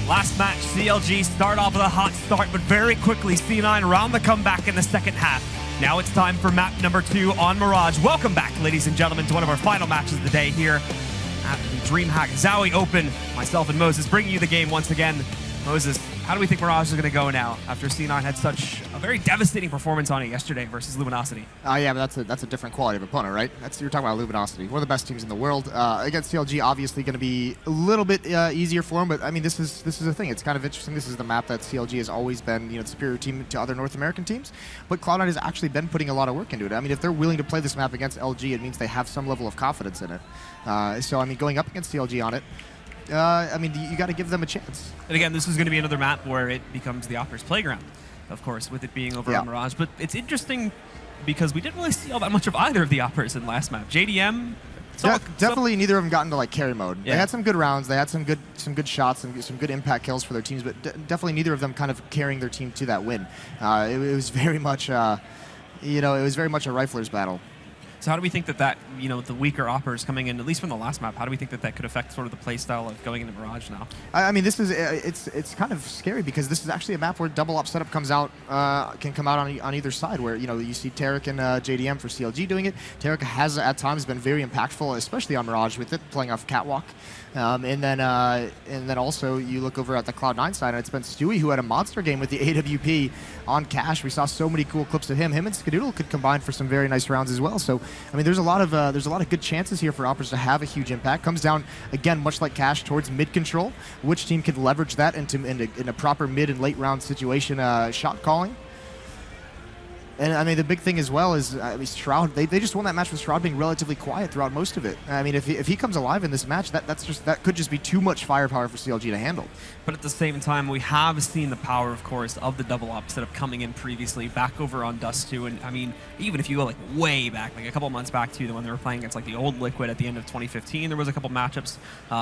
Last match, CLG start off with a hot start, but very quickly C9 round the comeback in the second half. Now it's time for map number 2 on Mirage. Welcome back, ladies and gentlemen, to one of our final matches of the day here at the DreamHack Zowie Open. Myself and Moses bringing you the game once again. Moses, how do we think Mirage is going to go now after C9 had such a very devastating performance on it yesterday versus Luminosity? Yeah, but that's a different quality of opponent, right? You're talking about Luminosity, one of the best teams in the world. Against CLG, obviously going to be a little bit easier for them, but I mean, this is the thing. It's kind of interesting. This is the map that CLG has always been, the superior team to other North American teams. But Cloud9 has actually been putting a lot of work into it. I mean, if they're willing to play this map against LG, it means they have some level of confidence in it. So I mean, going up against CLG on it, I mean, you got to give them a chance. And again, this is going to be another map where it becomes the Opera's playground, of course, with it being over on Mirage. But it's interesting because we didn't really see all that much of either of the Operas in last map. JDM. Definitely neither of them got into like carry mode. Yeah. They had some good rounds, they had some good shots, and some good impact kills for their teams, but definitely neither of them kind of carrying their team to that win. It was very much, it was very much a rifler's battle. So how do we think that the weaker Operas coming in, at least from the last map, how do we think that could affect sort of the play style of going into Mirage now? I mean, this is it's kind of scary because this is actually a map where double op setup can come out on either side. Where you see Tarek and JDM for CLG doing it. Tarek has at times been very impactful, especially on Mirage with it playing off Catwalk. And then also you look over at the Cloud9 side, and it's been Stewie who had a monster game with the AWP on Cash. We saw so many cool clips of him. Him and Skadoodle could combine for some very nice rounds as well. So I mean, there's a lot of good chances here for Operas to have a huge impact. Comes down again, much like Cash, towards mid control. Which team can leverage that in a proper mid and late round situation, shot calling. And I mean, the big thing as well is Shroud. They just won that match with Shroud being relatively quiet throughout most of it. I mean, if he comes alive in this match, that could just be too much firepower for CLG to handle. But at the same time, we have seen the power, of course, of the double op setup coming in previously, back over on Dust 2. And I mean, even if you go like way back, like a couple months back too, when they were playing against like the old Liquid at the end of 2015, there was a couple matchups,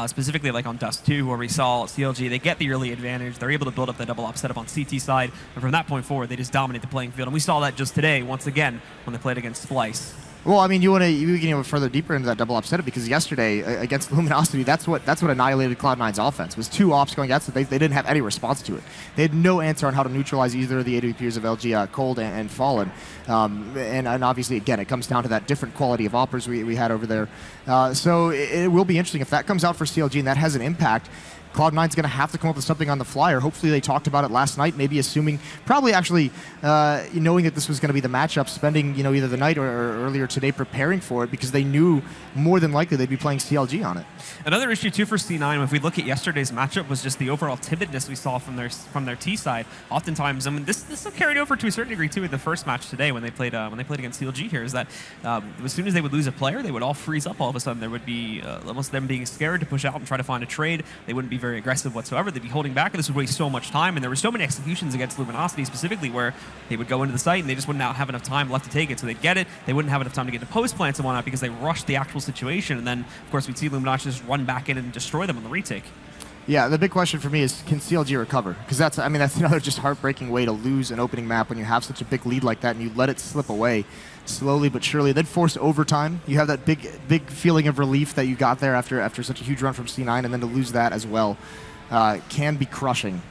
specifically like on Dust 2, where we saw CLG, they get the early advantage. They're able to build up the double op setup on CT side. And from that point forward, they just dominate the playing field. And we saw that just today, once again, when they played against Splice. Well, I mean, you can go further deeper into that double op setup because yesterday against Luminosity, that's what annihilated Cloud9's offense. Was 2 ops going out, so they didn't have any response to it. They had no answer on how to neutralize either of the AWPers of LG, Cold and Fallen. And obviously, again, it comes down to that different quality of operas we had over there. So it will be interesting if that comes out for CLG and that has an impact. Cloud9's going to have to come up with something on the fly, or hopefully they talked about it last night, maybe assuming, probably actually knowing that this was going to be the matchup, spending either the night or earlier today preparing for it because they knew more than likely they'd be playing CLG on it. Another issue too for C9, if we look at yesterday's matchup, was just the overall timidness we saw from their T side. Oftentimes, I mean, this carried over to a certain degree too in the first match today when they played against CLG here. Is that as soon as they would lose a player, they would all freeze up all of a sudden. There would be almost them being scared to push out and try to find a trade. They wouldn't be very aggressive whatsoever. They'd be holding back, and this would waste so much time. And there were so many executions against Luminosity specifically where they would go into the site and they just wouldn't have enough time left to take it. So they'd get it. They wouldn't have enough time to get to post plants and whatnot because they rushed the actual situation. And then, of course, we'd see Luminosity just run back in and destroy them on the retake. Yeah, the big question for me is, can CLG recover? Because that's another just heartbreaking way to lose an opening map when you have such a big lead like that and you let it slip away slowly but surely. Then force overtime. You have that big feeling of relief that you got there after such a huge run from C9, and then to lose that as well can be crushing.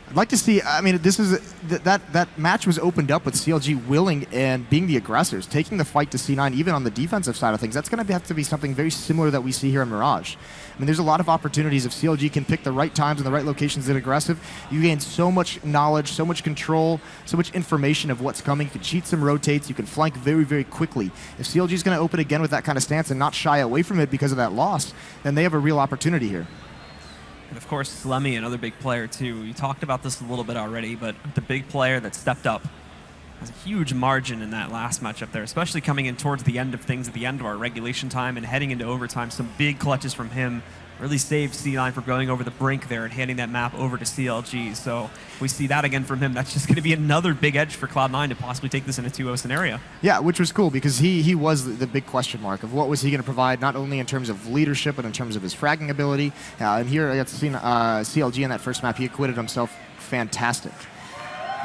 I'd like to see, I mean, this is that match was opened up with CLG willing and being the aggressors, taking the fight to C9 even on the defensive side of things. That's going to have to be something very similar that we see here in Mirage. I mean, there's a lot of opportunities. If CLG can pick the right times and the right locations and aggressive, you gain so much knowledge, so much control, so much information of what's coming. You can cheat some rotates. You can flank very, very quickly. If CLG is going to open again with that kind of stance and not shy away from it because of that loss, then they have a real opportunity here. And of course, Slemmy, another big player too. You talked about this a little bit already, but the big player that stepped up has a huge margin in that last matchup there, especially coming in towards the end of things, at the end of our regulation time and heading into overtime. Some big clutches from him really saved C9 from going over the brink there and handing that map over to CLG. So if we see that again from him, that's just going to be another big edge for Cloud9 to possibly take this in a 2-0 scenario. Yeah, which was cool because he was the big question mark of what was he going to provide, not only in terms of leadership, but in terms of his fragging ability. And here I got to see CLG in that first map. He acquitted himself fantastic.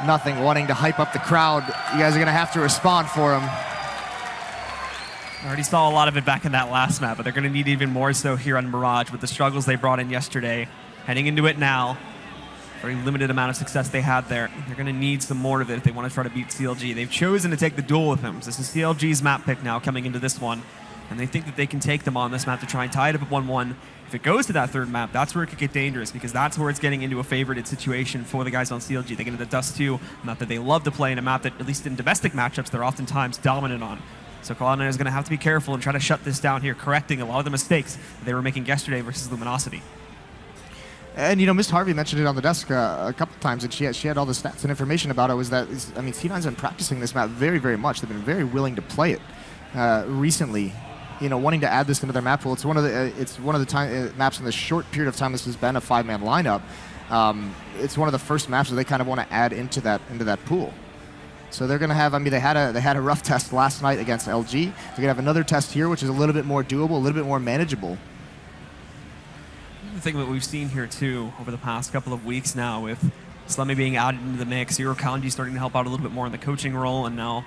Nothing wanting to hype up the crowd. You guys are going to have to respond for him. I already saw a lot of it back in that last map, but they're going to need even more so here on Mirage with the struggles they brought in yesterday. heading into it now. Very limited amount of success they had there. They're going to need some more of it if they want to try to beat CLG. They've chosen to take the duel with him. This is CLG's map pick now coming into this one. And they think that they can take them on this map to try and tie it up at 1-1. If it goes to that third map, that's where it could get dangerous, because that's where it's getting into a favorited situation for the guys on CLG. They get into Dust 2, a map that they love to play, in a map that, at least in domestic matchups, they're oftentimes dominant on. So Cloud9 is going to have to be careful and try to shut this down here, correcting a lot of the mistakes that they were making yesterday versus Luminosity. And, you know, Miss Harvey mentioned it on the desk a couple times, and she had all the stats and information about it. Was that, I mean, C9's been practicing this map very, very much. They've been very willing to play it recently. You know, wanting to add this into their map pool. It's one of the maps in the short period of time this has been a 5-man lineup. It's one of the first maps that they kind of want to add into that pool. So they're going to have. I mean, they had a rough test last night against LG. They're going to have another test here, which is a little bit more doable, a little bit more manageable. The thing that we've seen here too over the past couple of weeks now, with Slemmy being added into the mix, Zero Kanji starting to help out a little bit more in the coaching role, and now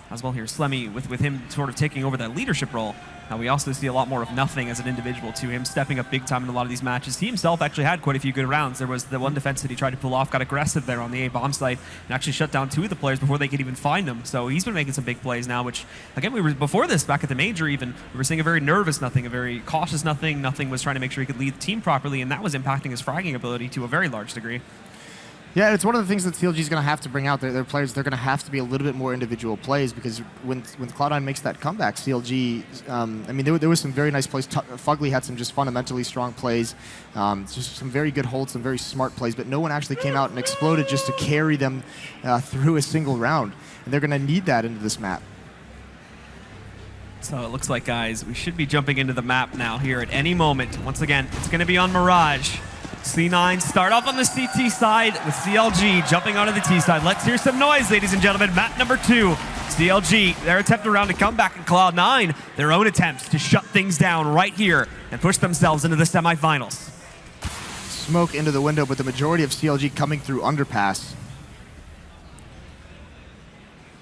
as well here Slemmy with him sort of taking over that leadership role. Now we also see a lot more of Nothing as an individual too, him stepping up big time in a lot of these matches. He himself actually had quite a few good rounds. There was the one defense that he tried to pull off, got aggressive there on the A bomb site, and actually shut down 2 of the players before they could even find him. So he's been making some big plays now, which, again, we were before this, back at the major even, we were seeing a very nervous Nothing, a very cautious Nothing. Nothing was trying to make sure he could lead the team properly, and that was impacting his fragging ability to a very large degree. Yeah, it's one of the things that CLG is going to have to bring out. Their players, they're going to have to be a little bit more individual plays, because when Cloud9 makes that comeback, CLG, I mean, there was some very nice plays. Fugly had some just fundamentally strong plays, just some very good holds, some very smart plays, but no one actually came out and exploded just to carry them through a single round. And they're going to need that into this map. So it looks like, guys, we should be jumping into the map now here at any moment. Once again, it's going to be on Mirage. C9 start off on the CT side with CLG jumping onto the T side. Let's hear some noise, ladies and gentlemen. Map number 2, CLG, their attempt around to come back, in Cloud9, their own attempts to shut things down right here and push themselves into the semifinals. Smoke into the window, but the majority of CLG coming through underpass.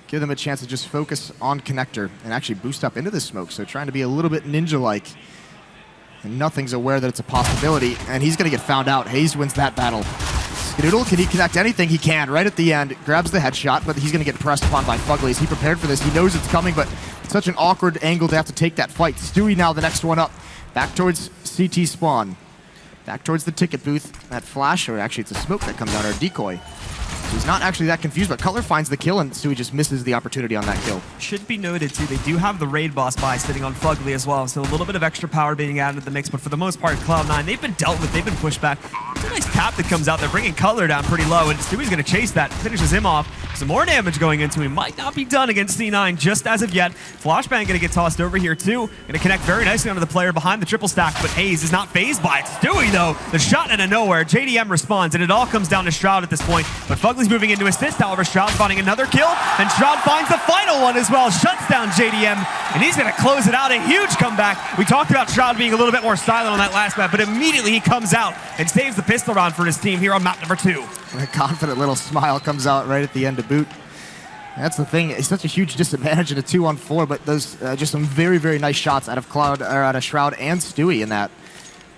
Give them a chance to just focus on connector and actually boost up into the smoke. So trying to be a little bit ninja-like. And Nothing's aware that it's a possibility, and he's going to get found out. Hayes wins that battle. Skadoodle, can he connect anything? He can, right at the end. Grabs the headshot, but he's going to get pressed upon by Fugly. Is he prepared for this? He knows it's coming, but it's such an awkward angle to have to take that fight. Stewie now the next one up. Back towards CT spawn. Back towards the ticket booth. That flash, or actually it's a smoke that comes out, or a decoy. So he's not actually that confused, but Cutler finds the kill, and Stewie just misses the opportunity on that kill. Should be noted, too, they do have the raid boss buy sitting on Fugly as well, so a little bit of extra power being added to the mix, but for the most part, Cloud9, they've been dealt with, they've been pushed back. It's a nice tap that comes out there, bringing Cutler down pretty low, and Stewie's going to chase that, finishes him off. Some more damage going into him. Might not be done against C9 just as of yet. Flashbang going to get tossed over here, too. Going to connect very nicely onto the player behind the triple stack, but Hayes is not phased by it. Stewie, though, the shot out of nowhere. JDM responds, and it all comes down to Shroud at this point, but Fugly's moving into assist. However, Shroud finding another kill, and Shroud finds the final one as well. Shuts down JDM, and he's going to close it out. A huge comeback. We talked about Shroud being a little bit more silent on that last map, but immediately he comes out and saves the pistol round for his team here on map number 2. And a confident little smile comes out right at the end to boot. That's the thing. It's such a huge disadvantage in a 2-on-4, but those just some very, very nice shots out of Shroud and Stewie in that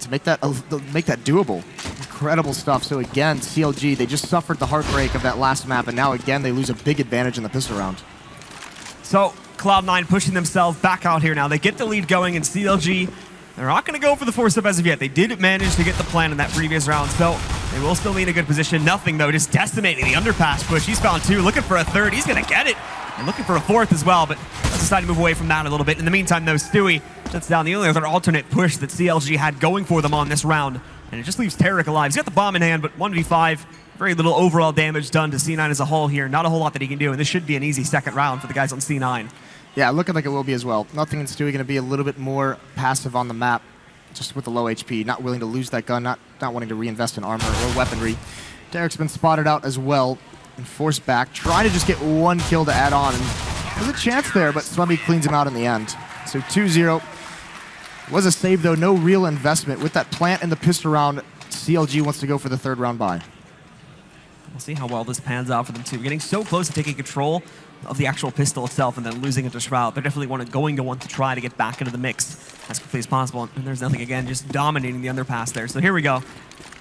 to make that doable. Incredible stuff. So again, CLG, they just suffered the heartbreak of that last map, and now again they lose a big advantage in the pistol round. So Cloud9 pushing themselves back out here now. They get the lead going, and CLG, they're not going to go for the 4-step as of yet. They did manage to get the plan in that previous round, so they will still be in a good position. Nothing, though, just decimating the underpass push. He's found 2, looking for a 3rd. He's going to get it, and looking for a 4th as well, but let's decide to move away from that a little bit. In the meantime, though, Stewie shuts down the only other alternate push that CLG had going for them on this round, and it just leaves Tarek alive. He's got the bomb in hand, but 1v5, very little overall damage done to C9 as a whole here. Not a whole lot that he can do, and this should be an easy second round for the guys on C9. Yeah, looking like it will be as well. Nothing and Stewie going to be a little bit more passive on the map, just with the low HP, not willing to lose that gun, not wanting to reinvest in armor or weaponry. Derek's been spotted out as well and forced back, trying to just get 1 kill to add on. And there's a chance there, but Slummy cleans him out in the end. So 2-0. Was a save, though, no real investment. With that plant in the pistol round, CLG wants to go for the 3rd round buy. We'll see how well this pans out for them, too. Getting so close to taking control of the actual pistol itself and then losing it to Shroud. They're definitely going to want to try to get back into the mix as quickly as possible. And there's Nothing again, just dominating the underpass there. So here we go.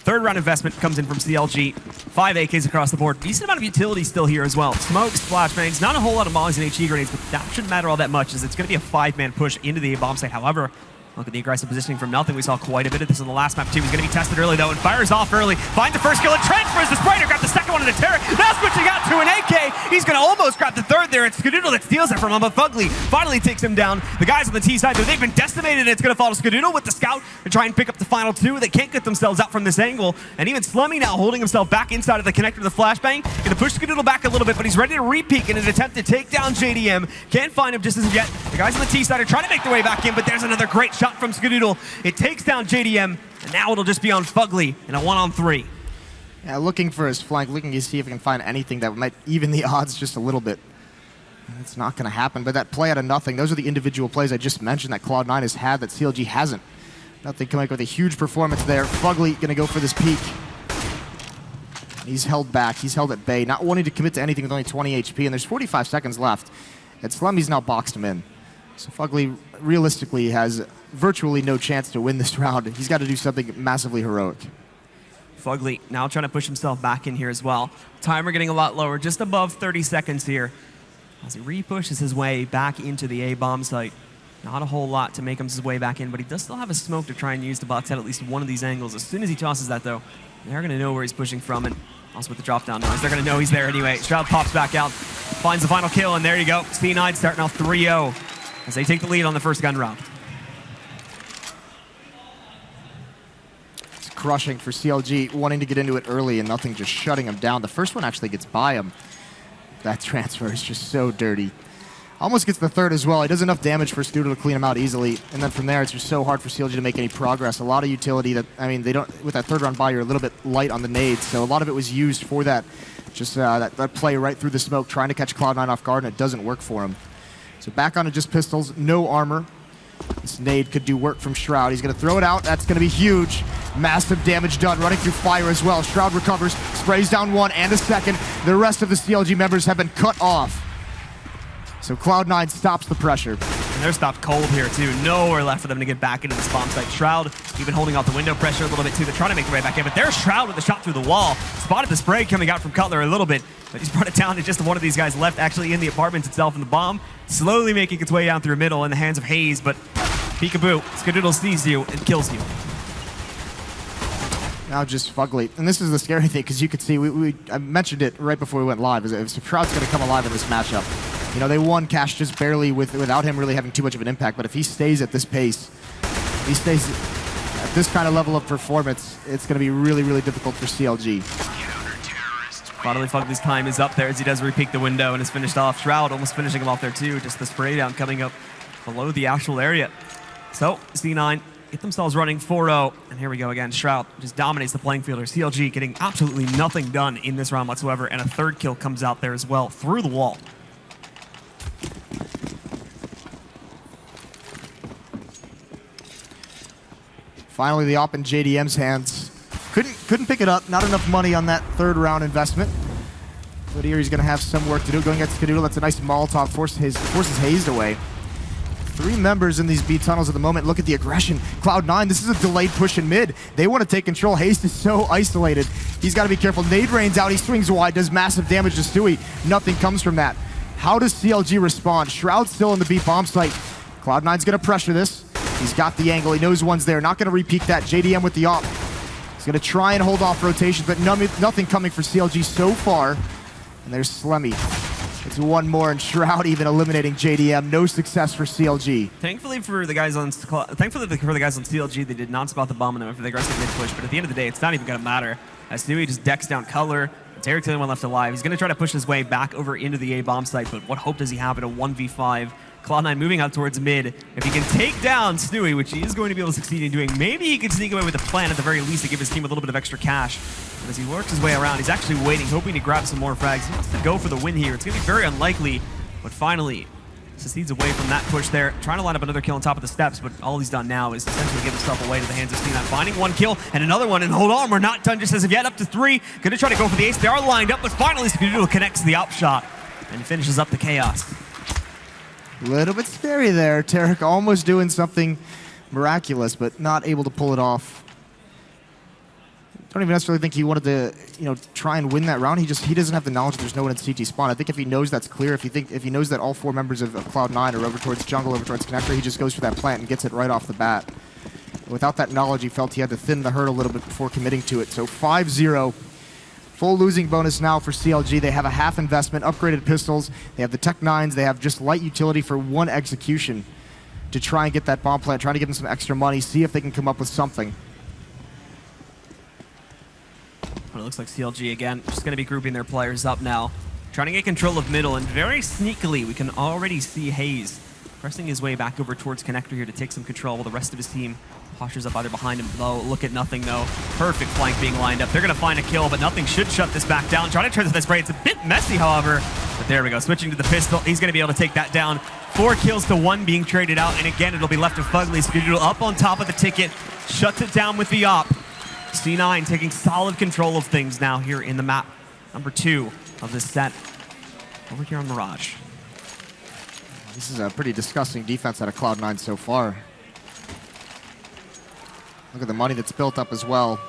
Third round investment comes in from CLG. 5 AKs across the board. Decent amount of utility still here as well. Smokes, flashbangs, not a whole lot of mollies and HE grenades, but that shouldn't matter all that much as it's going to be a 5-man push into the A-bomb site. However, look at the aggressive positioning from Nothing. We saw quite a bit of this in the last map too. He's going to be tested early though and fires off early. Finds the first kill and transfers the Spider. Grab the second one into Tarek. Now switching out to an AK. He's going to almost grab the third there. It's Skadoodle that steals it from him, but Fugly finally takes him down. The guys on the T side, though, they've been decimated. It's going to fall to Skadoodle with the scout to try and pick up the final 2. They can't get themselves out from this angle. And even Slummy now holding himself back inside of the connector of the flashbang. Going to push Skadoodle back a little bit, but he's ready to re-peek in an attempt to take down JDM. Can't find him just as of yet. The guys on the T side are trying to make their way back in, but there's another great shot from Skadoodle. It takes down JDM, and now it'll just be on Fugly in a 1-on-3. Yeah, looking for his flank, looking to see if he can find anything that might even the odds just a little bit. It's not going to happen, but that play out of Nothing, those are the individual plays I just mentioned that Cloud9 has had that CLG hasn't. Nothing coming up with a huge performance there. Fugly going to go for this peak. He's held back, he's held at bay, not wanting to commit to anything with only 20 HP, and there's 45 seconds left. And Slummy's now boxed him in. So Fugly realistically has virtually no chance to win this round. He's got to do something massively heroic. Fugly now trying to push himself back in here as well. Timer getting a lot lower, just above 30 seconds here. As he re-pushes his way back into the A-bomb site. Not a whole lot to make him his way back in, but he does still have a smoke to try and use to box out at least one of these angles. As soon as he tosses that, though, they're going to know where he's pushing from, and also with the drop-down noise, they're going to know he's there anyway. Shroud pops back out, finds the final kill, and there you go. C9 starting off 3-0 as they take the lead on the first gun round. It's crushing for CLG, wanting to get into it early and Nothing just shutting him down. The first one actually gets by him. That transfer is just so dirty. Almost gets the third as well. He does enough damage for Scooter to clean him out easily. And then from there, it's just so hard for CLG to make any progress. A lot of utility that, I mean, they don't, with that third round buy, you're a little bit light on the nades. So a lot of it was used for that, just that play right through the smoke, trying to catch Cloud9 off guard, and it doesn't work for him. So back onto just pistols, no armor. This nade could do work from Shroud. He's going to throw it out. That's going to be huge. Massive damage done, running through fire as well. Shroud recovers, sprays down one and a second. The rest of the CLG members have been cut off. So Cloud9 stops the pressure. And they're stopped cold here too. Nowhere left for them to get back into this bomb site. Shroud even holding off the window pressure a little bit too. They're trying to make their way back in, but there's Shroud with a shot through the wall. Spotted the spray coming out from Cutler a little bit, but he's brought it down to just one of these guys left actually in the apartment itself, and the bomb slowly making its way down through the middle in the hands of Hayes, but peekaboo, Skadoodle sees you and kills you. Now just Fugly. And this is the scary thing, because you could see, I mentioned it right before we went live, is if Shroud's going to come alive in this matchup. You know, they won Cash just barely without him really having too much of an impact, but if he stays at this pace, if he stays at this kind of level of performance, it's going to be really, really difficult for CLG. Finally, Fugly's time is up there as he does re-peek the window and is finished off. Shroud almost finishing him off there too, just the spray down coming up below the actual area. So, C9 get themselves running 4-0, and here we go again. Shroud just dominates the playing field. CLG getting absolutely nothing done in this round whatsoever, and a third kill comes out there as well through the wall. Finally, the op in JDM's hands. Couldn't pick it up. Not enough money on that third round investment. But here he's going to have some work to do. Going against Skadoodle, that's a nice Molotov. Forces Hazed away. 3 members in these B tunnels at the moment. Look at the aggression. Cloud9, this is a delayed push in mid. They want to take control. Haste is so isolated. He's got to be careful. Nade rains out. He swings wide, does massive damage to Stewie. Nothing comes from that. How does CLG respond? Shroud's still in the B bomb site. Cloud9's going to pressure this. He's got the angle. He knows one's there. Not going to re-peek that. JDM with the op. He's going to try and hold off rotations, but nothing coming for CLG so far. And there's Slemmy. It's one more, and Shroud even eliminating JDM. No success for CLG. Thankfully for the guys on CLG, they did not spot the bomb on them after the aggressive mid push. But at the end of the day, it's not even going to matter. As Stewie just decks down Cutler. Tarek's the only one left alive. He's going to try to push his way back over into the A bomb site. But what hope does he have in a 1v5? Cloud9 moving out towards mid. If he can take down Stewie, which he is going to be able to succeed in doing, maybe he can sneak away with a plan at the very least to give his team a little bit of extra cash. But as he works his way around, he's actually waiting, hoping to grab some more frags. He wants to go for the win here. It's going to be very unlikely, but finally succeeds away from that push there. Trying to line up another kill on top of the steps, but all he's done now is essentially give himself away to the hands of C9. Finding one kill and another one, and hold on, we're not done just as of yet. Up to 3. Going to try to go for the ace. They are lined up, but finally Skadoodle connects the op shot and finishes up the chaos. A little bit scary there. Tarek almost doing something miraculous, but not able to pull it off. don't even necessarily think he wanted to, try and win that round. He doesn't have the knowledge that there's no one in CT spawn. I think if he knows that's clear, if he knows that all 4 members of Cloud9 are over towards jungle, over towards connector, he just goes for that plant and gets it right off the bat. Without that knowledge, he felt he had to thin the herd a little bit before committing to it. So 5-0. Full losing bonus now for CLG. They have a half investment, upgraded pistols. They have the Tech 9s. They have just light utility for 1 execution to try and get that bomb plant, trying to give them some extra money, see if they can come up with something. Well, it looks like CLG again, just going to be grouping their players up now. Trying to get control of middle, and very sneakily, we can already see Hayes pressing his way back over towards connector here to take some control while the rest of his team postures up either behind him. Oh, look at nothing though. Perfect flank being lined up. They're going to find a kill, but nothing should shut this back down. Trying to turn this spray. It's a bit messy, however. But there we go. Switching to the pistol. He's going to be able to take that down. 4 kills to 1 being traded out. And again, it'll be left to Fugly. Skadoodle up on top of the ticket. Shuts it down with the op. C9 taking solid control of things now here in the map. Number 2 of this set. Over here on Mirage. This is a pretty disgusting defense out of Cloud9 so far. Look at the money that's built up as well.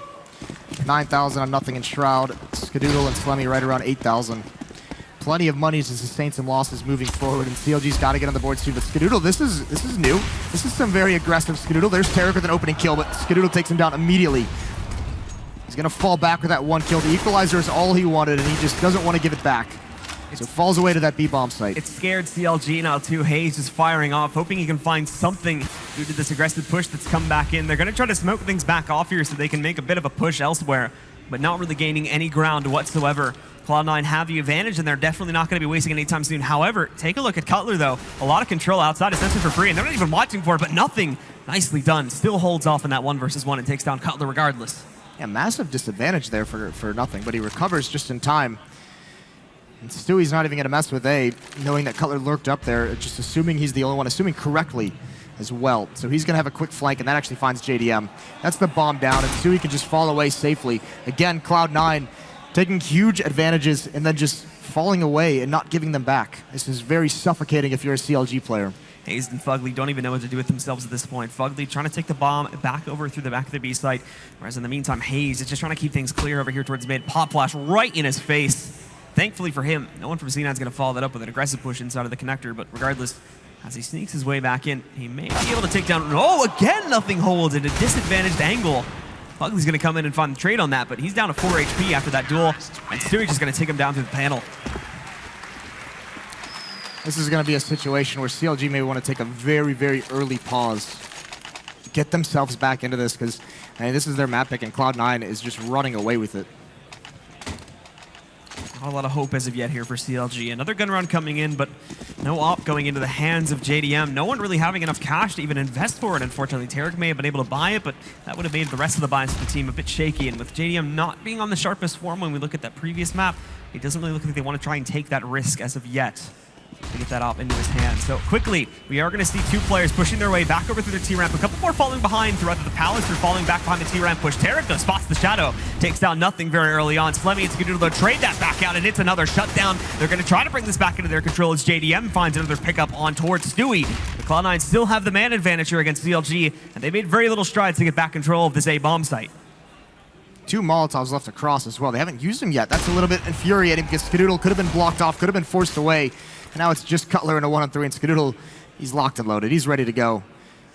9,000 on nothing in Shroud. Skadoodle and Slemmy right around 8,000. Plenty of money to sustain some losses moving forward, and CLG's got to get on the board too. But Skadoodle, this is new. This is some very aggressive Skadoodle. There's Tarek with an opening kill, but Skadoodle takes him down immediately. He's going to fall back with that 1 kill. The equalizer is all he wanted, and he just doesn't want to give it back. So falls away to that B-bomb site. It's scared CLG now too. Hayes just firing off, hoping he can find something due to this aggressive push that's come back in. They're going to try to smoke things back off here so they can make a bit of a push elsewhere, but not really gaining any ground whatsoever. Cloud9 have the advantage, and they're definitely not going to be wasting any time soon. However, take a look at Cutler, though. A lot of control outside of Sensor for free, and they're not even watching for it, but nothing. Nicely done. Still holds off in that 1 versus 1 and takes down Cutler regardless. Yeah, massive disadvantage there for nothing, but he recovers just in time. And Stewie's not even going to mess with A, knowing that Cutler lurked up there, just assuming he's the only one, assuming correctly as well. So he's going to have a quick flank, and that actually finds JDM. That's the bomb down, and Stewie can just fall away safely. Again, Cloud9 taking huge advantages and then just falling away and not giving them back. This is very suffocating if you're a CLG player. Hayes and Fugly don't even know what to do with themselves at this point. Fugly trying to take the bomb back over through the back of the B site, whereas in the meantime, Hayes is just trying to keep things clear over here towards mid. Pop flash right in his face. Thankfully for him, no one from C9 is going to follow that up with an aggressive push inside of the connector, but regardless, as he sneaks his way back in, he may be able to take down... Oh, again, nothing holds at a disadvantaged angle. Fugly's going to come in and find the trade on that, but he's down to 4 HP after that duel, and Stewie's just going to take him down through the panel. This is going to be a situation where CLG may want to take a very, very early pause. Get themselves back into this, because this is their map pick, and Cloud9 is just running away with it. Not a lot of hope as of yet here for CLG. Another gun round coming in, but no op going into the hands of JDM. No one really having enough cash to even invest for it, unfortunately. Tarek may have been able to buy it, but that would have made the rest of the buys for the team a bit shaky. And with JDM not being on the sharpest form when we look at that previous map, it doesn't really look like they want to try and take that risk as of yet to get that op into his hands. So quickly, we are going to see 2 players pushing their way back over through their T-ramp. A couple more falling behind throughout the palace. They're falling back behind the T-ramp push. Tarek, though, spots the shadow. Takes down nothing very early on. Slemmy and Skadoodle trade that back out, and it's another shutdown. They're going to try to bring this back into their control as JDM finds another pickup on towards Stewie. The Cloud9 still have the man advantage here against CLG, and they made very little strides to get back control of this A bomb site. 2 Molotovs left across as well. They haven't used them yet. That's a little bit infuriating because Skadoodle could have been blocked off, could have been forced away. And now it's just Cutler in a 1-on-3, and Skadoodle, he's locked and loaded. He's ready to go.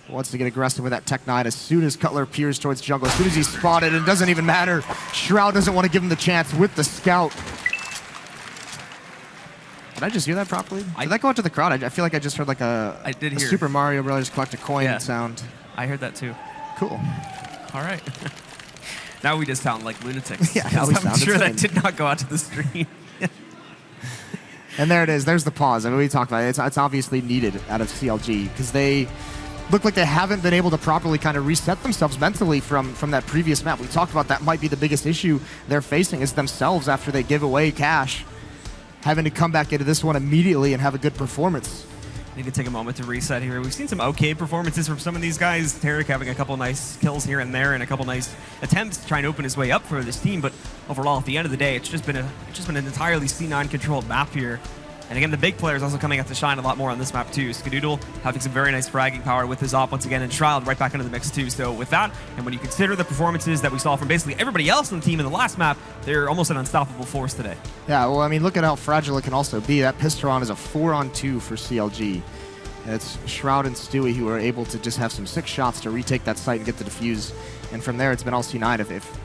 Wants to get aggressive with that Tech 9 as soon as Cutler peers towards jungle. As soon as he's spotted, it doesn't even matter. Shroud doesn't want to give him the chance with the scout. Did I just hear that properly? Did that go out to the crowd? I feel like I just heard like a Super Mario Brothers collect a coin sound. I heard that too. Cool. All right. Now we just sound like lunatics. Yeah, now we I'm sure that did not go out to the stream. And there it is. There's the pause. I mean, we talked about it. It's obviously needed out of CLG because they look like they haven't been able to properly kind of reset themselves mentally from that previous map. We talked about that might be the biggest issue they're facing is themselves after they give away cash, having to come back into this one immediately and have a good performance. Need to take a moment to reset here. We've seen some okay performances from some of these guys. Tarek having a couple nice kills here and there and a couple nice attempts to try and open his way up for this team. But overall, at the end of the day, it's just been an entirely C9 controlled map here. And again, the big players also coming out to shine a lot more on this map too. Skadoodle having some very nice fragging power with his op once again, and Shroud right back into the mix too. So with that, and when you consider the performances that we saw from basically everybody else on the team in the last map, they're almost an unstoppable force today. Yeah, well, I mean, look at how fragile it can also be. That Pisteron is a 4-on-2 for CLG. And it's Shroud and Stewie who are able to just have some 6 shots to retake that site and get the defuse. And from there, it's been all C9.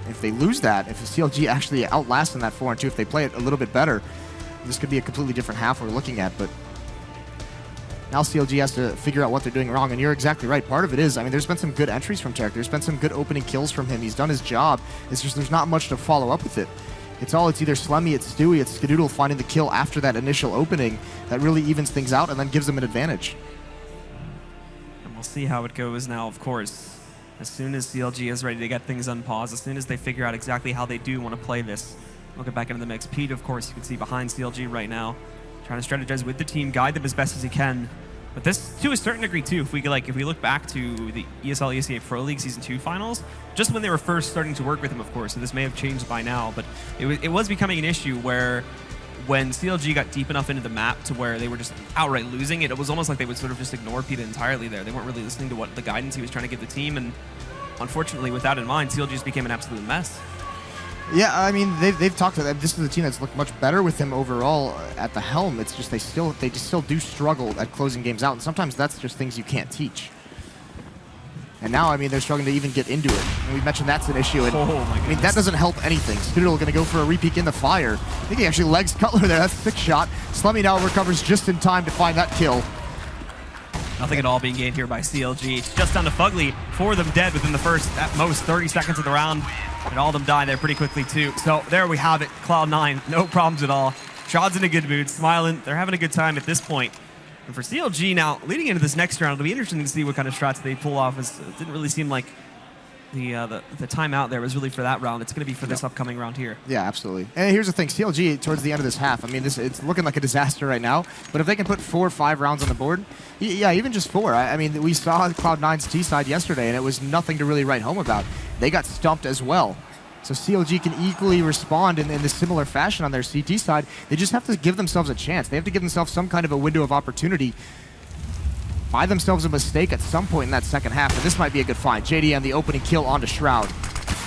If they lose that, if CLG actually outlasts in that 4-on-2, if they play it a little bit better, this could be a completely different half we're looking at. But now CLG has to figure out what they're doing wrong. And you're exactly right. Part of it is, I mean, there's been some good entries from Tarek. There's been some good opening kills from him. He's done his job. It's just there's not much to follow up with it. It's either Slemmy, it's Stewie, it's Skadoodle finding the kill after that initial opening that really evens things out and then gives them an advantage. And we'll see how it goes now, of course. As soon as CLG is ready to get things unpaused, as soon as they figure out exactly how they do want to play this, we'll get back into the mix. Pete, of course, you can see behind CLG right now, trying to strategize with the team, guide them as best as he can. But this, to a certain degree, too, if we look back to the ESL ESEA Pro League Season 2 finals, just when they were first starting to work with him, of course, so this may have changed by now, but it was becoming an issue where when CLG got deep enough into the map to where they were just outright losing it, it was almost like they would sort of just ignore Pete entirely there. They weren't really listening to what the guidance he was trying to give the team, and unfortunately, with that in mind, CLG just became an absolute mess. Yeah, I mean, they've talked to them. This is a team that's looked much better with him overall at the helm. It's just they just still do struggle at closing games out, and sometimes that's just things you can't teach. And now, I mean, they're struggling to even get into it. And we mentioned that's an issue. And, oh my goodness. I mean, that doesn't help anything. Skadoodle going to go for a repeat in the fire. I think he actually legs Cutler there. That's a 6 shot. Slemmy now recovers just in time to find that kill. Nothing at all being gained here by CLG. It's just down to Fugly. 4 of them dead within the first, at most, 30 seconds of the round. And all of them die there pretty quickly, too. So there we have it. Cloud9, no problems at all. Shroud's in a good mood, smiling. They're having a good time at this point. And for CLG now, leading into this next round, it'll be interesting to see what kind of strats they pull off. It didn't really seem like the timeout there was really for that round. It's going to be for this upcoming round here. Yeah, absolutely. And here's the thing, CLG, towards the end of this half, I mean, it's looking like a disaster right now, but if they can put 4 or 5 rounds on the board, yeah, even just 4. I mean, we saw Cloud9's T side yesterday, and it was nothing to really write home about. They got stumped as well. So CLG can equally respond in this similar fashion on their CT side. They just have to give themselves a chance. They have to give themselves some kind of a window of opportunity. Buy themselves a mistake at some point in that second half, and this might be a good find. JDM, the opening kill onto Shroud.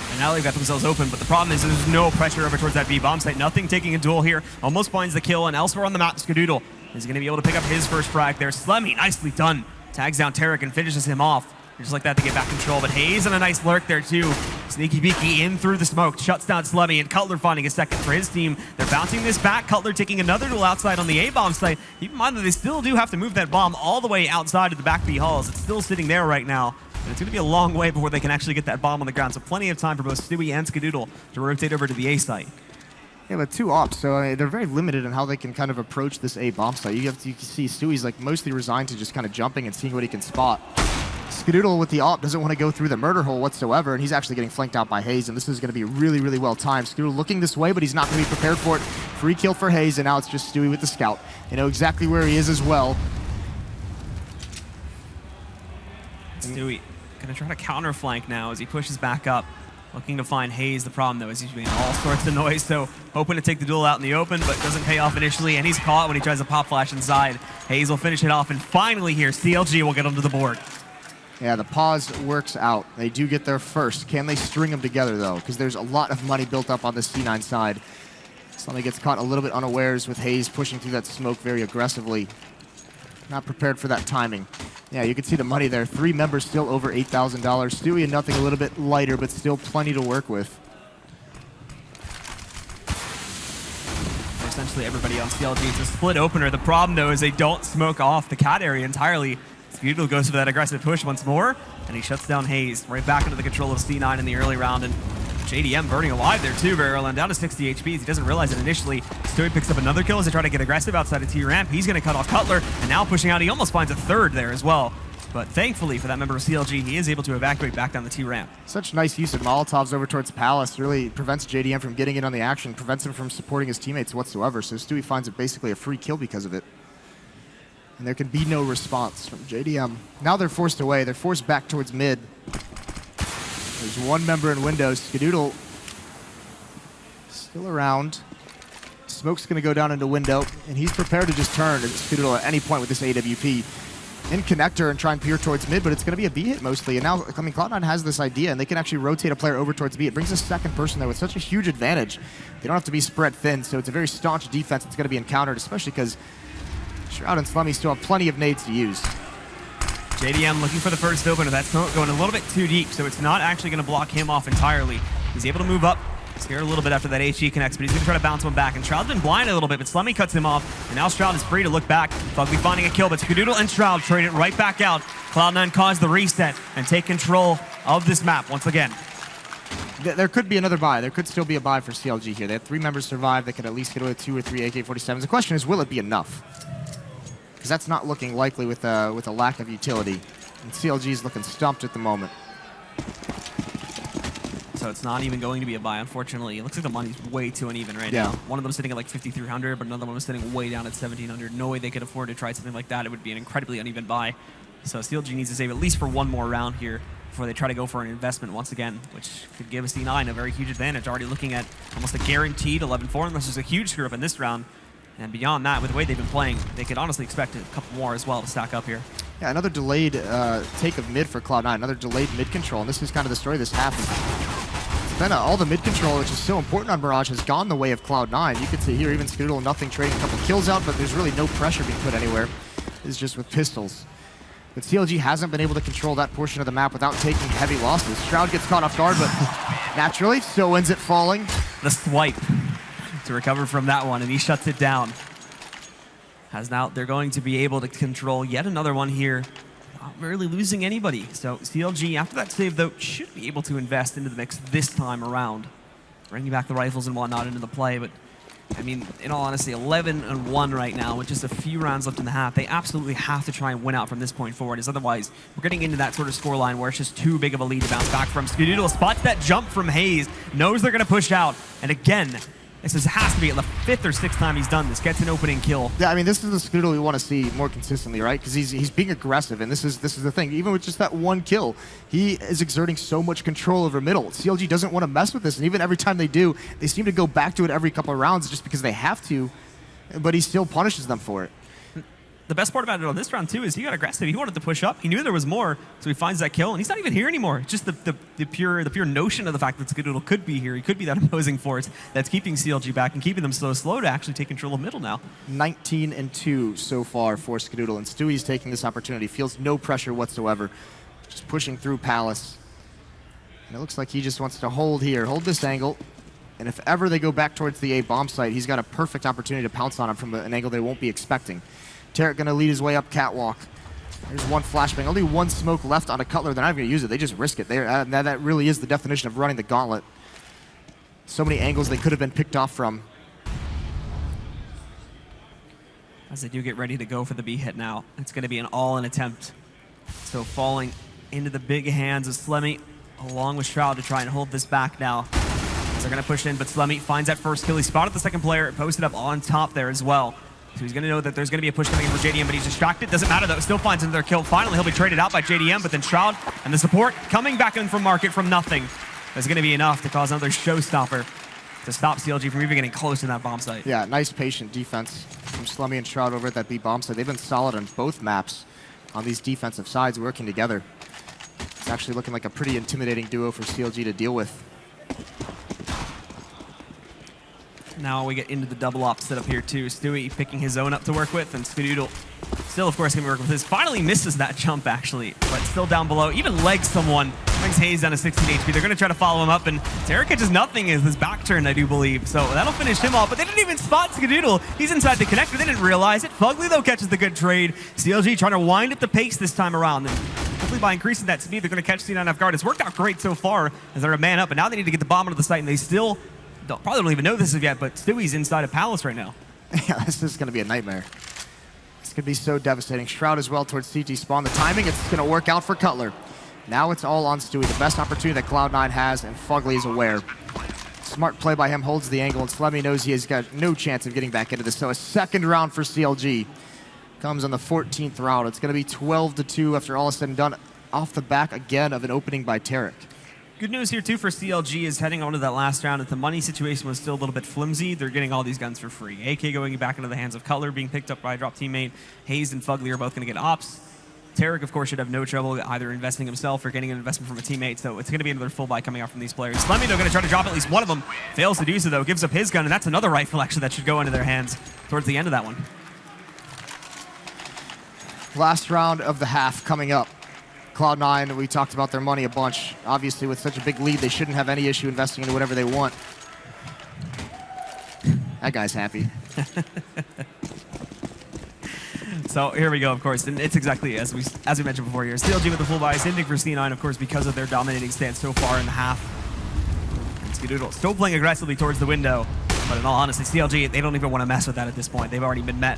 And now they've got themselves open, but the problem is there's no pressure over towards that B bomb site. Nothing taking a duel here. Almost finds the kill, and elsewhere on the map, Skadoodle is going to be able to pick up his first frag there. Slemmy, nicely done. Tags down Tarek and finishes him off. Just like that to get back control, but Hayes and a nice lurk there too. Sneaky beaky in through the smoke, shuts down Slemmy, and Cutler finding a second for his team. They're bouncing this back. Cutler taking another duel outside on the A-bomb site. Keep in mind that they still do have to move that bomb all the way outside of the back B halls. It's still sitting there right now, and it's going to be a long way before they can actually get that bomb on the ground, so plenty of time for both Stewie and Skadoodle to rotate over to the A site. Yeah, but 2 ops, so they're very limited in how they can kind of approach this A bomb site. You can see Stewie's like mostly resigned to just kind of jumping and seeing what he can spot. Skadoodle with the op doesn't want to go through the murder hole whatsoever, and he's actually getting flanked out by Hayes, and this is going to be really, really well timed. Skadoodle looking this way, but he's not going to be prepared for it. Free kill for Hayes, and now it's just Stewie with the scout. They know exactly where he is as well. Stewie going to try to counter flank now as he pushes back up, looking to find Hayes. The problem, though, is he's making all sorts of noise, so hoping to take the duel out in the open, but doesn't pay off initially, and he's caught when he tries to pop flash inside. Hayes will finish it off, and finally here, CLG will get onto the board. Yeah, the pause works out. They do get there first. Can they string them together, though? Because there's a lot of money built up on the C9 side. Somebody gets caught a little bit unawares with Hayes pushing through that smoke very aggressively. Not prepared for that timing. Yeah, you can see the money there. 3 members still over $8,000. Stewie and nothing a little bit lighter, but still plenty to work with. Essentially everybody on CLG. It's a split opener. The problem, though, is they don't smoke off the cat area entirely. Skadoodle goes for that aggressive push once more, and he shuts down Hayes right back into the control of C9 in the early round. And JDM burning alive there too, very early on, down to 60 HP. He doesn't realize it initially. Stewie picks up another kill as they try to get aggressive outside of T-Ramp. He's going to cut off Cutler, and now pushing out, he almost finds a third there as well. But thankfully for that member of CLG, he is able to evacuate back down the T-Ramp. Such nice use of Molotovs over towards Palace. Really prevents JDM from getting in on the action, prevents him from supporting his teammates whatsoever. So Stewie finds it basically a free kill because of it. And there can be no response from JDM. Now they're forced away. They're forced back towards mid. There's 1 member in windows. Skadoodle still around. Smoke's going to go down into window, and he's prepared to just turn Skadoodle at any point with this AWP in connector and try and peer towards mid, but it's going to be a B hit mostly. And now, I mean, Cloud9 has this idea, and they can actually rotate a player over towards B. It brings a second person there with such a huge advantage. They don't have to be spread thin, so it's a very staunch defense that's going to be encountered, especially because Shroud and Slummy still have plenty of nades to use. JDM looking for the first opener. That smoke going a little bit too deep, so it's not actually going to block him off entirely. He's able to move up. Scared a little bit after that HE connects, but he's going to try to bounce one back. And Shroud's been blind a little bit, but Slummy cuts him off. And now Shroud is free to look back. Fugly finding a kill, but Skadoodle and Shroud trade it right back out. Cloud9 cause the reset and take control of this map once again. There could be another buy. There could still be a buy for CLG here. They have 3 members survive. They could at least get away with 2 or 3 AK-47s. The question is, will it be enough? Because that's not looking likely with a lack of utility. And CLG is looking stumped at the moment. So it's not even going to be a buy, unfortunately. It looks like the money's way too uneven right now. One of them sitting at like 5,300, but another one was sitting way down at 1,700. No way they could afford to try something like that. It would be an incredibly uneven buy. So CLG needs to save at least for one more round here before they try to go for an investment once again, which could give C9 a very huge advantage. Already looking at almost a guaranteed 11-4, unless there's a huge screw up in this round. And beyond that, with the way they've been playing, they could honestly expect a couple more as well to stack up here. Yeah, another delayed take of mid for Cloud9, another delayed mid control, and this is kind of the story of this half. It's been all the mid control, which is so important on Mirage, has gone the way of Cloud9. You can see here even Skadoodle nothing trading a couple kills out, but there's really no pressure being put anywhere. It's just with pistols. But CLG hasn't been able to control that portion of the map without taking heavy losses. Shroud gets caught off guard, but naturally, so ends it falling. The swipe to recover from that one, and he shuts it down. As now they're going to be able to control yet another one here. Not really losing anybody. So CLG, after that save, though, should be able to invest into the mix this time around. Bringing back the rifles and whatnot into the play, but I mean, in all honesty, 11-1 right now with just a few rounds left in the half. They absolutely have to try and win out from this point forward, as otherwise we're getting into that sort of scoreline where it's just too big of a lead to bounce back from. Skadoodle spots that jump from Hayes, knows they're going to push out, and again, this has to be the 5th or 6th time he's done this. Gets an opening kill. Yeah, I mean, this is the Skadoodle we want to see more consistently, right? Because he's being aggressive, and this is the thing. Even with just that one kill, he is exerting so much control over middle. CLG doesn't want to mess with this, and even every time they do, they seem to go back to it every couple of rounds just because they have to, but he still punishes them for it. The best part about it on this round, too, is he got aggressive. He wanted to push up. He knew there was more, so he finds that kill, and he's not even here anymore. It's just the pure notion of the fact that Skadoodle could be here. He could be that opposing force that's keeping CLG back and keeping them so slow to actually take control of middle now. 19-2 so far for Skadoodle, and Stewie's taking this opportunity. Feels no pressure whatsoever. Just pushing through Palace. And it looks like he just wants to hold here, hold this angle. And if ever they go back towards the A bomb site, he's got a perfect opportunity to pounce on him from an angle they won't be expecting. Tarek going to lead his way up catwalk. There's one flashbang. Only one smoke left on a Cutler. They're not even going to use it. They just risk it. That really is the definition of running the gauntlet. So many angles they could have been picked off from. As they do get ready to go for the B hit now, it's going to be an all-in attempt. So falling into the big hands of Slemmy, along with Shroud to try and hold this back now. As they're going to push in, but Slemmy finds that first kill. He spotted the second player, posted up on top there as well. So he's going to know that there's going to be a push coming in for JDM, but he's distracted. Doesn't matter, though. Still finds another kill. Finally, he'll be traded out by JDM, but then Shroud and the support coming back in from market from nothing is going to be enough to cause another showstopper to stop CLG from even getting close to that bomb site. Yeah, nice patient defense from Slummy and Shroud over at that B bomb site. They've been solid on both maps on these defensive sides working together. It's actually looking like a pretty intimidating duo for CLG to deal with. Now we get into the double op setup here too. Stewie picking his own up to work with, and Skadoodle still, of course, going to work with his. Finally misses that jump, actually, but still down below. Even legs someone. Brings Hayes down to 16 HP. They're going to try to follow him up, and Tarek catches nothing as his back turn, I do believe. So that'll finish him off, but they didn't even spot Skadoodle. He's inside the connector. They didn't realize it. Fugly, though, catches the good trade. CLG trying to wind up the pace this time around. And hopefully by increasing that speed, they're going to catch C9 off guard. It's worked out great so far as they're a man up, but now they need to get the bomb onto the site, and they still probably don't even know this yet, but Stewie's inside of Palace right now. Yeah, this is going to be a nightmare. This could be so devastating. Shroud as well towards CT spawn. The timing, it's going to work out for Cutler. Now it's all on Stewie. The best opportunity that Cloud9 has, and Fugly is aware. Smart play by him, holds the angle, and Slemmy knows he has got no chance of getting back into this. So a second round for CLG comes on the 14th round. It's going to be 12-2 after all is said and done, off the back again of an opening by Tarek. Good news here, too, for CLG is heading on to that last round. If the money situation was still a little bit flimsy, they're getting all these guns for free. AK going back into the hands of Cutler, being picked up by a drop teammate. Hayes and Fugly are both going to get ops. Tarek, of course, should have no trouble either investing himself or getting an investment from a teammate, so it's going to be another full buy coming out from these players. Slemmy, though, going to try to drop at least one of them. Fails to do so, though. Gives up his gun, and that's another rifle, actually, that should go into their hands towards the end of that one. Last round of the half coming up. Cloud9, we talked about their money a bunch. Obviously, with such a big lead, they shouldn't have any issue investing into whatever they want. That guy's happy. So here we go, of course, and it's exactly as we mentioned before here. CLG with the full buy, same thing for C9, of course, because of their dominating stance so far in the half. And Skadoodle still playing aggressively towards the window, but in all honesty, CLG, they don't even want to mess with that at this point. They've already been met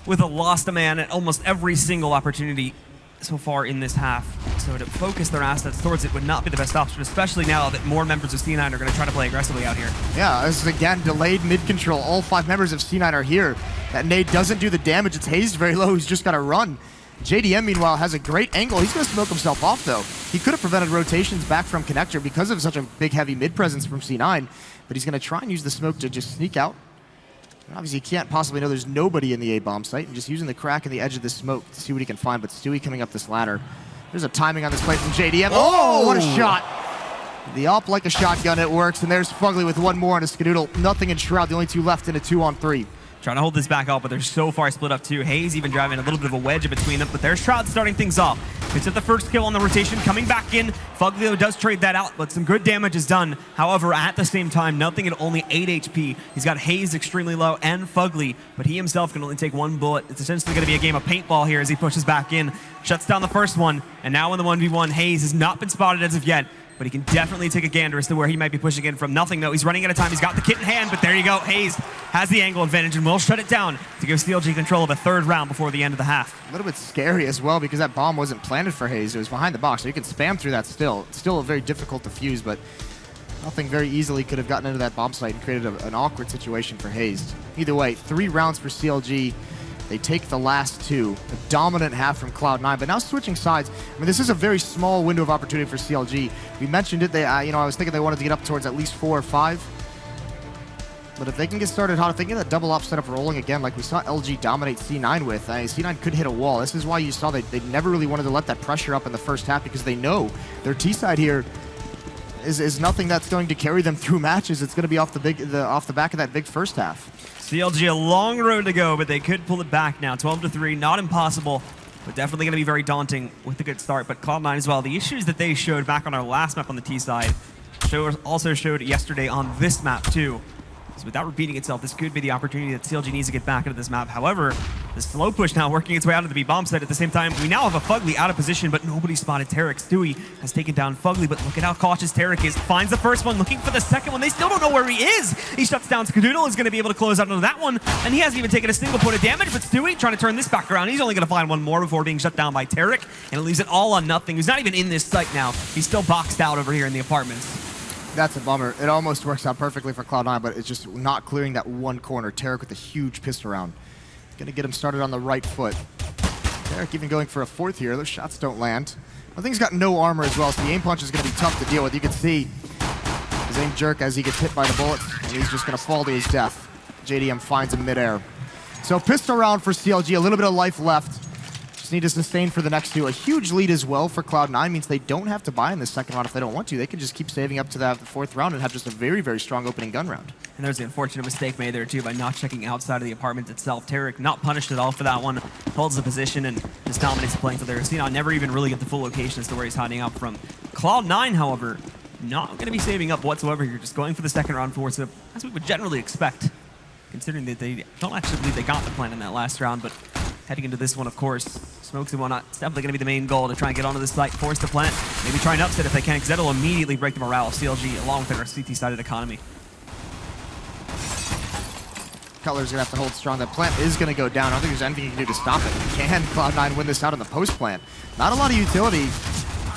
with a lost a man at almost every single opportunity so far in this half. So to focus their assets towards it would not be the best option, especially now that more members of C9 are going to try to play aggressively out here. Yeah, this is again delayed mid-control. All 5 members of C9 are here. That nade doesn't do the damage. It's Hayes very low. He's just got to run. JDM, meanwhile, has a great angle. He's going to smoke himself off, though. He could have prevented rotations back from Connector because of such a big, heavy mid-presence from C9, but he's going to try and use the smoke to just sneak out. Obviously, he can't possibly know there's nobody in the A-bomb site, and just using the crack in the edge of the smoke to see what he can find. But Stewie coming up this ladder. There's a timing on this play from JDM. Oh, what a shot! The up like a shotgun, it works, and there's Fugly with one more on a Skadoodle. Nothing in Shroud, the only 2 left in a 2-on-3. Trying to hold this back up, but they're so far split up too. Hayes even driving a little bit of a wedge in between them, but there's Shroud starting things off. It's at the first kill on the rotation, coming back in. Fugly does trade that out, but some good damage is done. However, at the same time, nothing at only 8 HP. He's got Hayes extremely low and Fugly, but he himself can only take 1 bullet. It's essentially going to be a game of paintball here as he pushes back in. Shuts down the first one, and now in the 1v1, Hayes has not been spotted as of yet. But he can definitely take a gander as to where he might be pushing in from. Nothing, though. He's running out of time. He's got the kit in hand, but there you go. Hayes has the angle advantage and will shut it down to give CLG control of a 3rd round before the end of the half. A little bit scary as well because that bomb wasn't planted for Hayes. It was behind the box, so you can spam through that still. It's still very difficult to fuse, but nothing very easily could have gotten into that bomb site and created an awkward situation for Hayes. Either way, 3 rounds for CLG. They take the last 2. A dominant half from Cloud9, but now switching sides. I mean, this is a very small window of opportunity for CLG. We mentioned it. They, I was thinking they wanted to get up towards at least 4 or 5. But if they can get started hot, if they get that double op setup rolling again, like we saw LG dominate C9 with, C9 could hit a wall. This is why you saw they never really wanted to let that pressure up in the first half because they know their T side here is nothing that's going to carry them through matches. It's going to be off the back of that big first half. CLG a long road to go, but they could pull it back now. 12-3, not impossible, but definitely going to be very daunting with a good start. But Cloud9 as well, the issues that they showed back on our last map on the T side also showed yesterday on this map too. So without repeating itself, this could be the opportunity that CLG needs to get back into this map. However, the slow push now working its way out of the B-bomb site. At the same time, we now have a Fugly out of position, but nobody spotted Tarek. Stewie has taken down Fugly, but look at how cautious Tarek is. Finds the first one, looking for the second one. They still don't know where he is. He shuts down Skadoodle, is going to be able to close out into that one, and he hasn't even taken a single point of damage, but Stewie trying to turn this back around. He's only going to find one more before being shut down by Tarek, and it leaves it all on nothing. He's not even in this site now. He's still boxed out over here in the apartments. That's a bummer. It almost works out perfectly for Cloud9, but it's just not clearing that one corner. Tarek with a huge pistol round. Gonna get him started on the right foot. Tarek even going for a 4th here. Those shots don't land. I think he's got no armor as well, so the aim punch is gonna be tough to deal with. You can see his aim jerk as he gets hit by the bullets, and he's just gonna fall to his death. JDM finds him midair. So pistol round for CLG, a little bit of life left. Just need to sustain for the next 2. A huge lead as well for Cloud9 means they don't have to buy in the second round if they don't want to. They can just keep saving up to the 4th round and have just a very, very strong opening gun round. And there's the unfortunate mistake made there too by not checking outside of the apartment itself. Tarek not punished at all for that one. Holds the position and just dominates the playing field there. Xenon never even really get the full location as to where he's hiding out from. Cloud9, however, not going to be saving up whatsoever here. Just going for the second round force, as we would generally expect, considering that they don't actually believe they got the plan in that last round. But heading into this one, of course, smokes and whatnot. It's definitely going to be the main goal to try and get onto this site, force the plant, maybe try and upset if they can, because that'll immediately break the morale of CLG along with their CT-sided economy. Cutler's going to have to hold strong. That plant is going to go down. I don't think there's anything you can do to stop it. Can Cloud9 win this out on the post plant? Not a lot of utility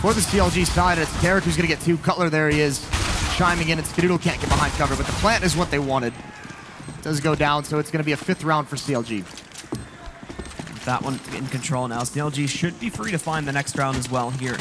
for the CLG side. It's Tarek who's going to get 2. Cutler, there he is, chiming in, and Skadoodle can't get behind cover, but the plant is what they wanted. It does go down, so it's going to be a 5th round for CLG. That one in control now. CLG should be free to find the next round as well here,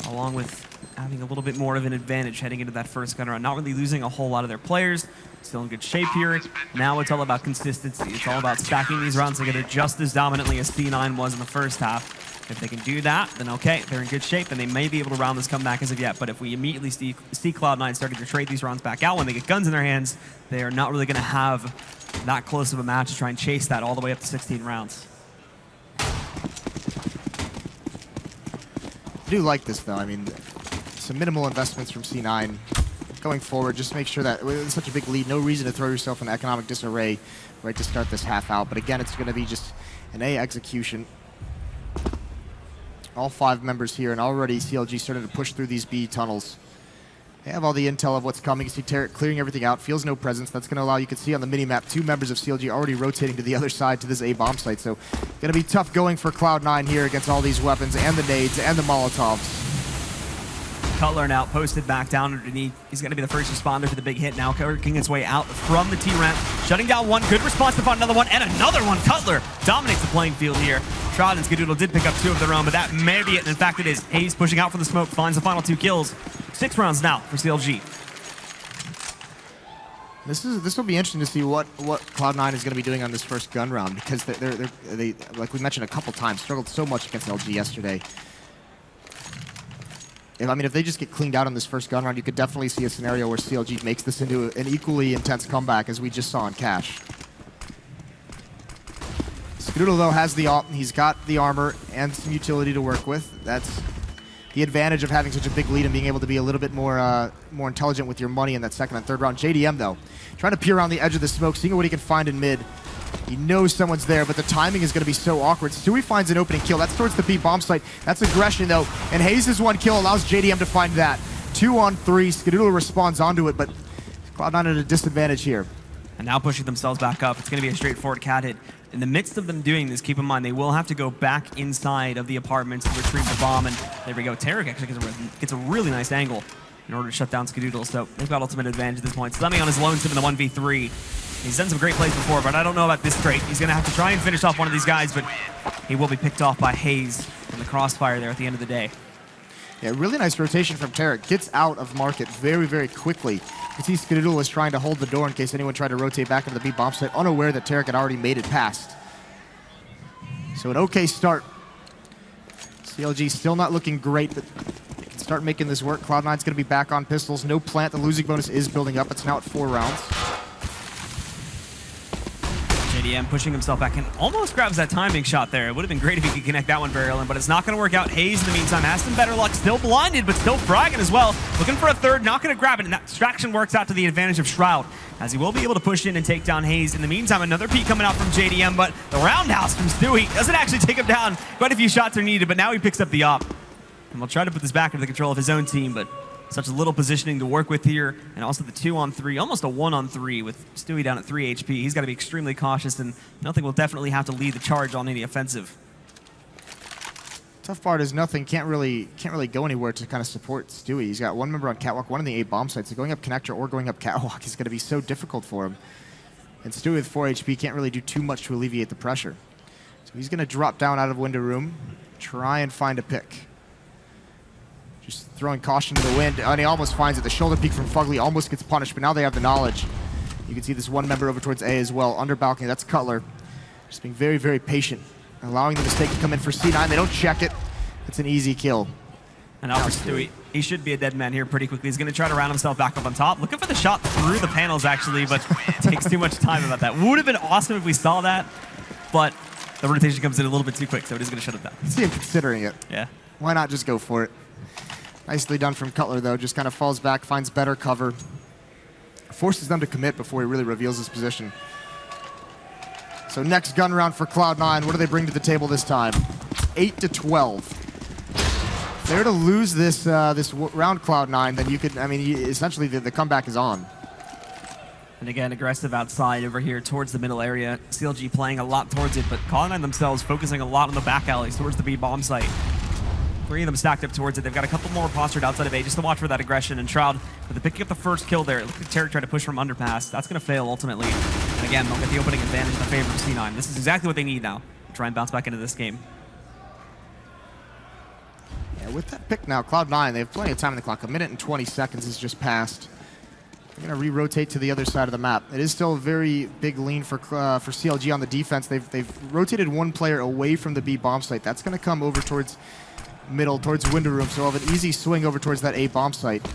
along with having a little bit more of an advantage heading into that first gun round. Not really losing a whole lot of their players. Still in good shape here. Now it's all about consistency. It's all about stacking these rounds together just as dominantly as C9 was in the first half. If they can do that, then okay, they're in good shape, and they may be able to round this comeback as of yet. But if we immediately see Cloud9 starting to trade these rounds back out when they get guns in their hands, they are not really going to have that close of a match to try and chase that all the way up to 16 rounds. I do like this, though. I mean, some minimal investments from C9 going forward. Just make sure that with such a big lead, no reason to throw yourself in economic disarray right to start this half out. But again, it's going to be just an A execution. All 5 members here, and already CLG started to push through these B tunnels. They have all the intel of what's coming. You see Tarek clearing everything out, feels no presence. That's going to allow, you can see on the mini-map, 2 members of CLG already rotating to the other side to this A bomb site. So going to be tough going for Cloud9 here against all these weapons and the nades and the Molotovs. Cutler now posted back down underneath. He's going to be the first responder for the big hit now, working his way out from the T-ramp, shutting down one. Good response to find another one, and another one. Cutler dominates the playing field here. Shroud and Skadoodle did pick up 2 of their own, but that may be it. And in fact, it is. Hayes pushing out for the smoke, finds the final 2 kills. 6 rounds now for CLG. This will be interesting to see what Cloud9 is going to be doing on this first gun round, because they like we mentioned a couple times, struggled so much against LG yesterday. If they just get cleaned out on this first gun round, you could definitely see a scenario where CLG makes this into an equally intense comeback as we just saw in Cash. Skadoodle, though, has the op. He's got the armor and some utility to work with. That's the advantage of having such a big lead and being able to be a little bit more intelligent with your money in that second and third round. JDM, though, trying to peer around the edge of the smoke, seeing what he can find in mid. He knows someone's there, but the timing is going to be so awkward. Stewie finds an opening kill. That's towards the B bomb site. That's aggression, though. And Hayes' 1 kill allows JDM to find that. 2 on 3. Skadoodle responds onto it, but Cloud9 at a disadvantage here. And now pushing themselves back up. It's going to be a straightforward cat hit. In the midst of them doing this, keep in mind, they will have to go back inside of the apartments to retrieve the bomb. And there we go. Tarek actually gets a really nice angle in order to shut down Skadoodle. So they've got ultimate advantage at this point. Slemmy on his lonesome in the 1v3. He's done some great plays before, but I don't know about this great. He's going to have to try and finish off one of these guys, but he will be picked off by Hayes in the crossfire there at the end of the day. Yeah, really nice rotation from Tarek. Gets out of market very, very quickly. You can see Skadoodle was trying to hold the door in case anyone tried to rotate back into the B bomb site, unaware that Tarek had already made it past. So an okay start. CLG still not looking great, but they can start making this work. Cloud9's going to be back on pistols. No plant. The losing bonus is building up. It's now at 4 rounds. JDM pushing himself back and almost grabs that timing shot there. It would have been great if he could connect that one very early, but it's not going to work out. Hayes, in the meantime, has some better luck. Still blinded, but still fragging as well. Looking for a third, not going to grab it, and that distraction works out to the advantage of Shroud, as he will be able to push in and take down Hayes. In the meantime, another peek coming out from JDM, but the roundhouse from Stewie doesn't actually take him down. Quite a few shots are needed, but now he picks up the op. And we'll try to put this back into the control of his own team, but such little positioning to work with here, and also the 2 on 3, almost a 1 on 3 with Stewie down at 3 HP. He's got to be extremely cautious, and Nothing will definitely have to lead the charge on any offensive. Tough part is Nothing can't really go anywhere to kind of support Stewie. He's got 1 member on Catwalk, 1 in the A bomb site, so going up Connector or going up Catwalk is going to be so difficult for him. And Stewie with 4 HP can't really do too much to alleviate the pressure. So he's going to drop down out of window room, try and find a pick. Just throwing caution to the wind, and he almost finds it. The shoulder peek from Fugly almost gets punished, but now they have the knowledge. You can see this 1 member over towards A as well, under balcony. That's Cutler. Just being very, very patient, allowing the mistake to come in for C9. They don't check it. It's an easy kill. And now for Stewie, he should be a dead man here pretty quickly. He's going to try to round himself back up on top. Looking for the shot through the panels, actually, but it takes too much time about that. Would have been awesome if we saw that, but the rotation comes in a little bit too quick, so it is going to shut it down. See him considering it. Yeah. Why not just go for it? Nicely done from Cutler, though. Just kind of falls back, finds better cover. Forces them to commit before he really reveals his position. So next gun round for Cloud9. What do they bring to the table this time? 8-12. If they're to lose this round, Cloud9, then you could, I mean, essentially the comeback is on. And again, aggressive outside over here towards the middle area. CLG playing a lot towards it, but Cloud9 themselves focusing a lot on the back alleys towards the B bomb site. 3 of them stacked up towards it. They've got a couple more postured outside of A just to watch for that aggression. And Shroud, with the picking up the first kill there, look at Tarek try to push from underpass. That's going to fail ultimately. And again, they'll get the opening advantage in the favor of C9. This is exactly what they need now to try and bounce back into this game. Yeah, with that pick now, Cloud9, they have plenty of time on the clock. 1 minute and 20 seconds has just passed. They're going to re-rotate to the other side of the map. It is still a very big lean for CLG on the defense. They've rotated one player away from the B bomb site. That's going to come over towards middle, towards window room, so we'll have an easy swing over towards that A bomb site.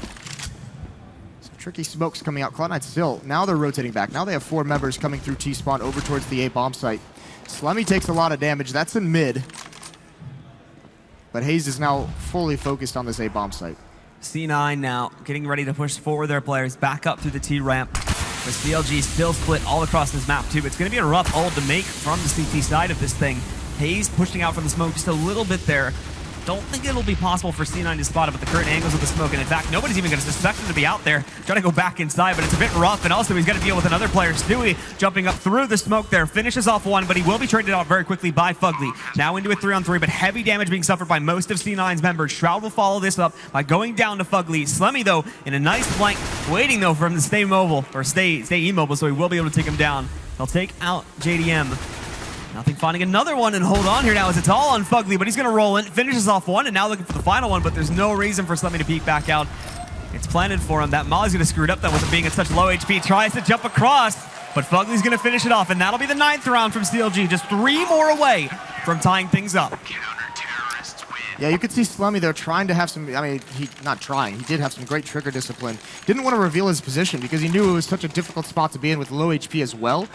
Some tricky smokes coming out. Cloud9 still, now they're rotating back. Now they have 4 members coming through T-spawn over towards the A bomb site. Slemmy takes a lot of damage. That's in mid. But Hayes is now fully focused on this A bomb site. C9 now getting ready to push forward their players back up through the T ramp. The CLG still split all across this map too. It's going to be a rough ult to make from the CT side of this thing. Hayes pushing out from the smoke just a little bit there. Don't think it'll be possible for C9 to spot it with the current angles of the smoke, and in fact, nobody's even going to suspect him to be out there. Trying to go back inside, but it's a bit rough, and also he's got to deal with another player, Stewie, jumping up through the smoke there, finishes off one, but he will be traded out very quickly by Fugly. Now into a 3-on-3, but heavy damage being suffered by most of C9's members. Shroud will follow this up by going down to Fugly. Slemmy, though, in a nice flank, waiting, though, for him to stay mobile, or stay immobile, so he will be able to take him down. They'll take out JDM. Nothing finding another one and hold on here now as it's all on Fugly, but he's going to roll in, finishes off one, and now looking for the final one, but there's no reason for Slemmy to peek back out. It's planted for him. That Molly's going to screw it up then with him being at such low HP. Tries to jump across, but Fugly's going to finish it off, and that'll be the 9th round from CLG. Just 3 more away from tying things up. Yeah, you could see Slemmy there trying to have some, I mean, not trying, he did have some great trigger discipline. Didn't want to reveal his position because he knew it was such a difficult spot to be in with low HP as well.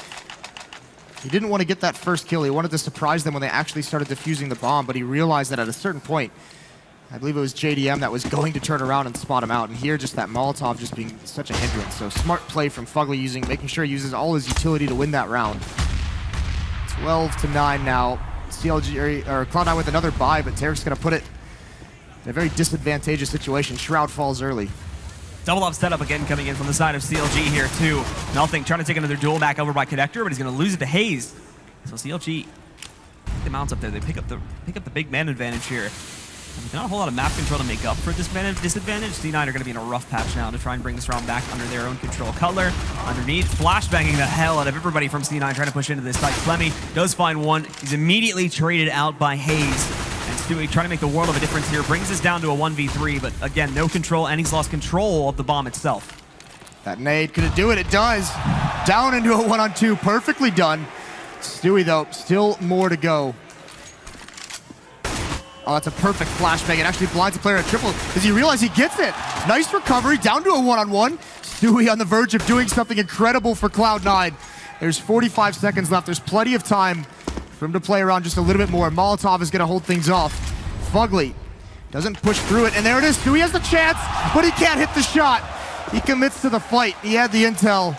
He didn't want to get that first kill. He wanted to surprise them when they actually started defusing the bomb, but he realized that at a certain point, I believe it was JDM that was going to turn around and spot him out. And here, just that Molotov just being such a hindrance. So smart play from Fugly, making sure he uses all his utility to win that round. 12-9 now. CLG, or Cloud9 with another buy, but Tarek's going to put it in a very disadvantageous situation. Shroud falls early. Double up setup again coming in from the side of CLG here too. Nothing, trying to take another duel back over by Connector, but he's going to lose it to Hayes. So CLG, the mounts up there, they pick up the big man advantage here. And not a whole lot of map control to make up for this man disadvantage. C9 are going to be in a rough patch now to try and bring this round back under their own control. Color underneath, flashbanging the hell out of everybody from C9 trying to push into this site. Clemmy does find one. He's immediately traded out by Hayes. And Stewie trying to make the world of a difference here. Brings us down to a 1v3, but again, no control, and he's lost control of the bomb itself. That nade, could it do it? It does. Down into a 1-on-2, perfectly done. Stewie, though, still more to go. Oh, that's a perfect flashbang. It actually blinds the player at triple. Does he realize he gets it? Nice recovery, down to a 1-on-1. Stewie on the verge of doing something incredible for Cloud9. There's 45 seconds left. There's plenty of time for him to play around just a little bit more. Molotov is going to hold things off. Fugly doesn't push through it, and there it is. Stewie has the chance, but he can't hit the shot. He commits to the fight. He had the intel,